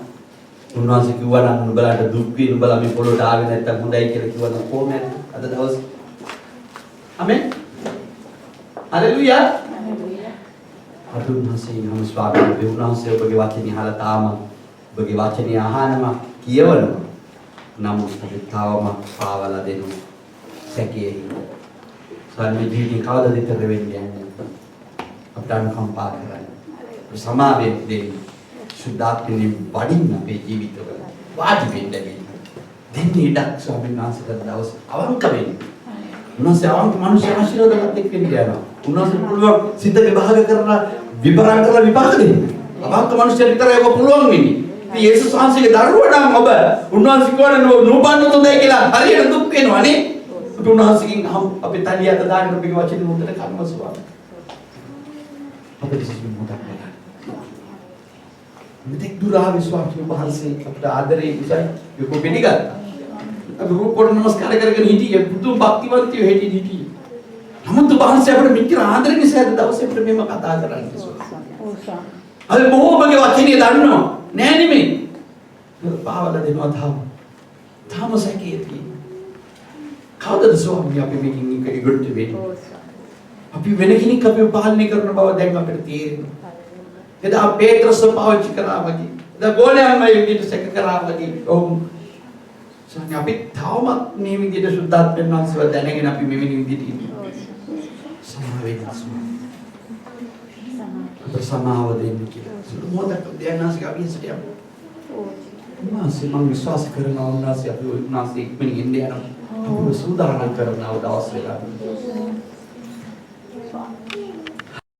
උන්වහන්සේ කිව්වනම් උඹලාට දුක් වෙයි උඹලා මේ පොළොවට ආවේ නැත්තම් හොඳයි කියලා කිව්වනම් කොහොම ඇද්ද අද දවසේ. ආමෙන්. හalleluya. අතුන්හසේ නම් ස්වාමීන් වහන්සේ ඔබගේ වචනේ අහලා තාම ඔබගේ වචනේ අහනවා කියවනවා. නමුත් අපි තාම පාවලා දෙනවා. සැකයේ. ස්වාමී ජීවිතේ කවදාද ඉතර වෙන්නේ යන්නේ. අපට අනුකම්පා කරන්න. සමාවෙන් දෙන්න. සුද්ධාත්මනේ වඩින්න අපේ ජීවිතවල. වාඩි වෙන්න දෙන්නේ ඉඩක් ස්වාමීන් වහන්සේට දවස් අවංක වෙන්න. උන්වහන්සේ අවංක මනුෂ්‍ය ආශිර්වාදවත් එක්ක යනවා. උන්වහන්සේ පුළුවන් සිත විභාග කරලා විපරම් කරලා විපාක දෙන්න. අවංක මනුෂ්‍යයෙක් විතරයි ඔබ පුළුවන් වෙන්නේ. ඉතින් යේසුස් වහන්සේගේ දරුවා නම් ඔබ උන්වහන්සේ කියන නූපන්න හොඳයි කියලා හරියට දුක් වෙනවා නේ. අපි උන්වහන්සේගෙන් අපි තලියට දාගෙන ඔබගේ වචනේ මුදට කර්මසුවා. අපිට සිසු මොකක්ද කරන්නේ? මෙතෙක් දුර ආවේ ස්වාමීන් වහන්සේ අපට ආදරේ ඉසයි යකෝ පිළිගත්තා. අපි රූප නමස්කාර කරගෙන හිටියේ බුදු භක්තිවන්තයෝ හිටියේ. නමුත් වහන්සේ අපිට මෙච්චර ආදරෙන් නිසා දවසේ අපිට මේව කතා කරන්නේ. අර බොහෝමගේ වචනේ දන්නවා. නෑ නෙමෙයි. පාවලා දෙනවා තාම සැකේ තියෙනවා. කවදද ස්වාමී අපි මේකින් ඉගොඩට වෙන්නේ? අපි වෙන කෙනෙක් අපිව පාලනය කරන බව දැන් අපිට තේරෙනවා. එදා පේත්‍රස් පාවිච්චි කරා වගේ. එදා ගෝලයන්ම විදිහට සැක කරා වගේ. සාමාන්‍ය අපි තාමත් මේ විදිහට සුද්ධාත්මයන් වහන්සේව දැනගෙන අපි මෙවැනි විදිහට ඉන්නවා. සමාව දෙන්න කියලා. මොකද දැනනාසික අභියසට යමු. උන්වහන්සේ මම විශ්වාස කරනවා උන්වහන්සේ අපි උන්වහන්සේ ඉක්මනින් ඉන්න යනවා. අපි සූදානම් කරනවා දවස් වෙලා.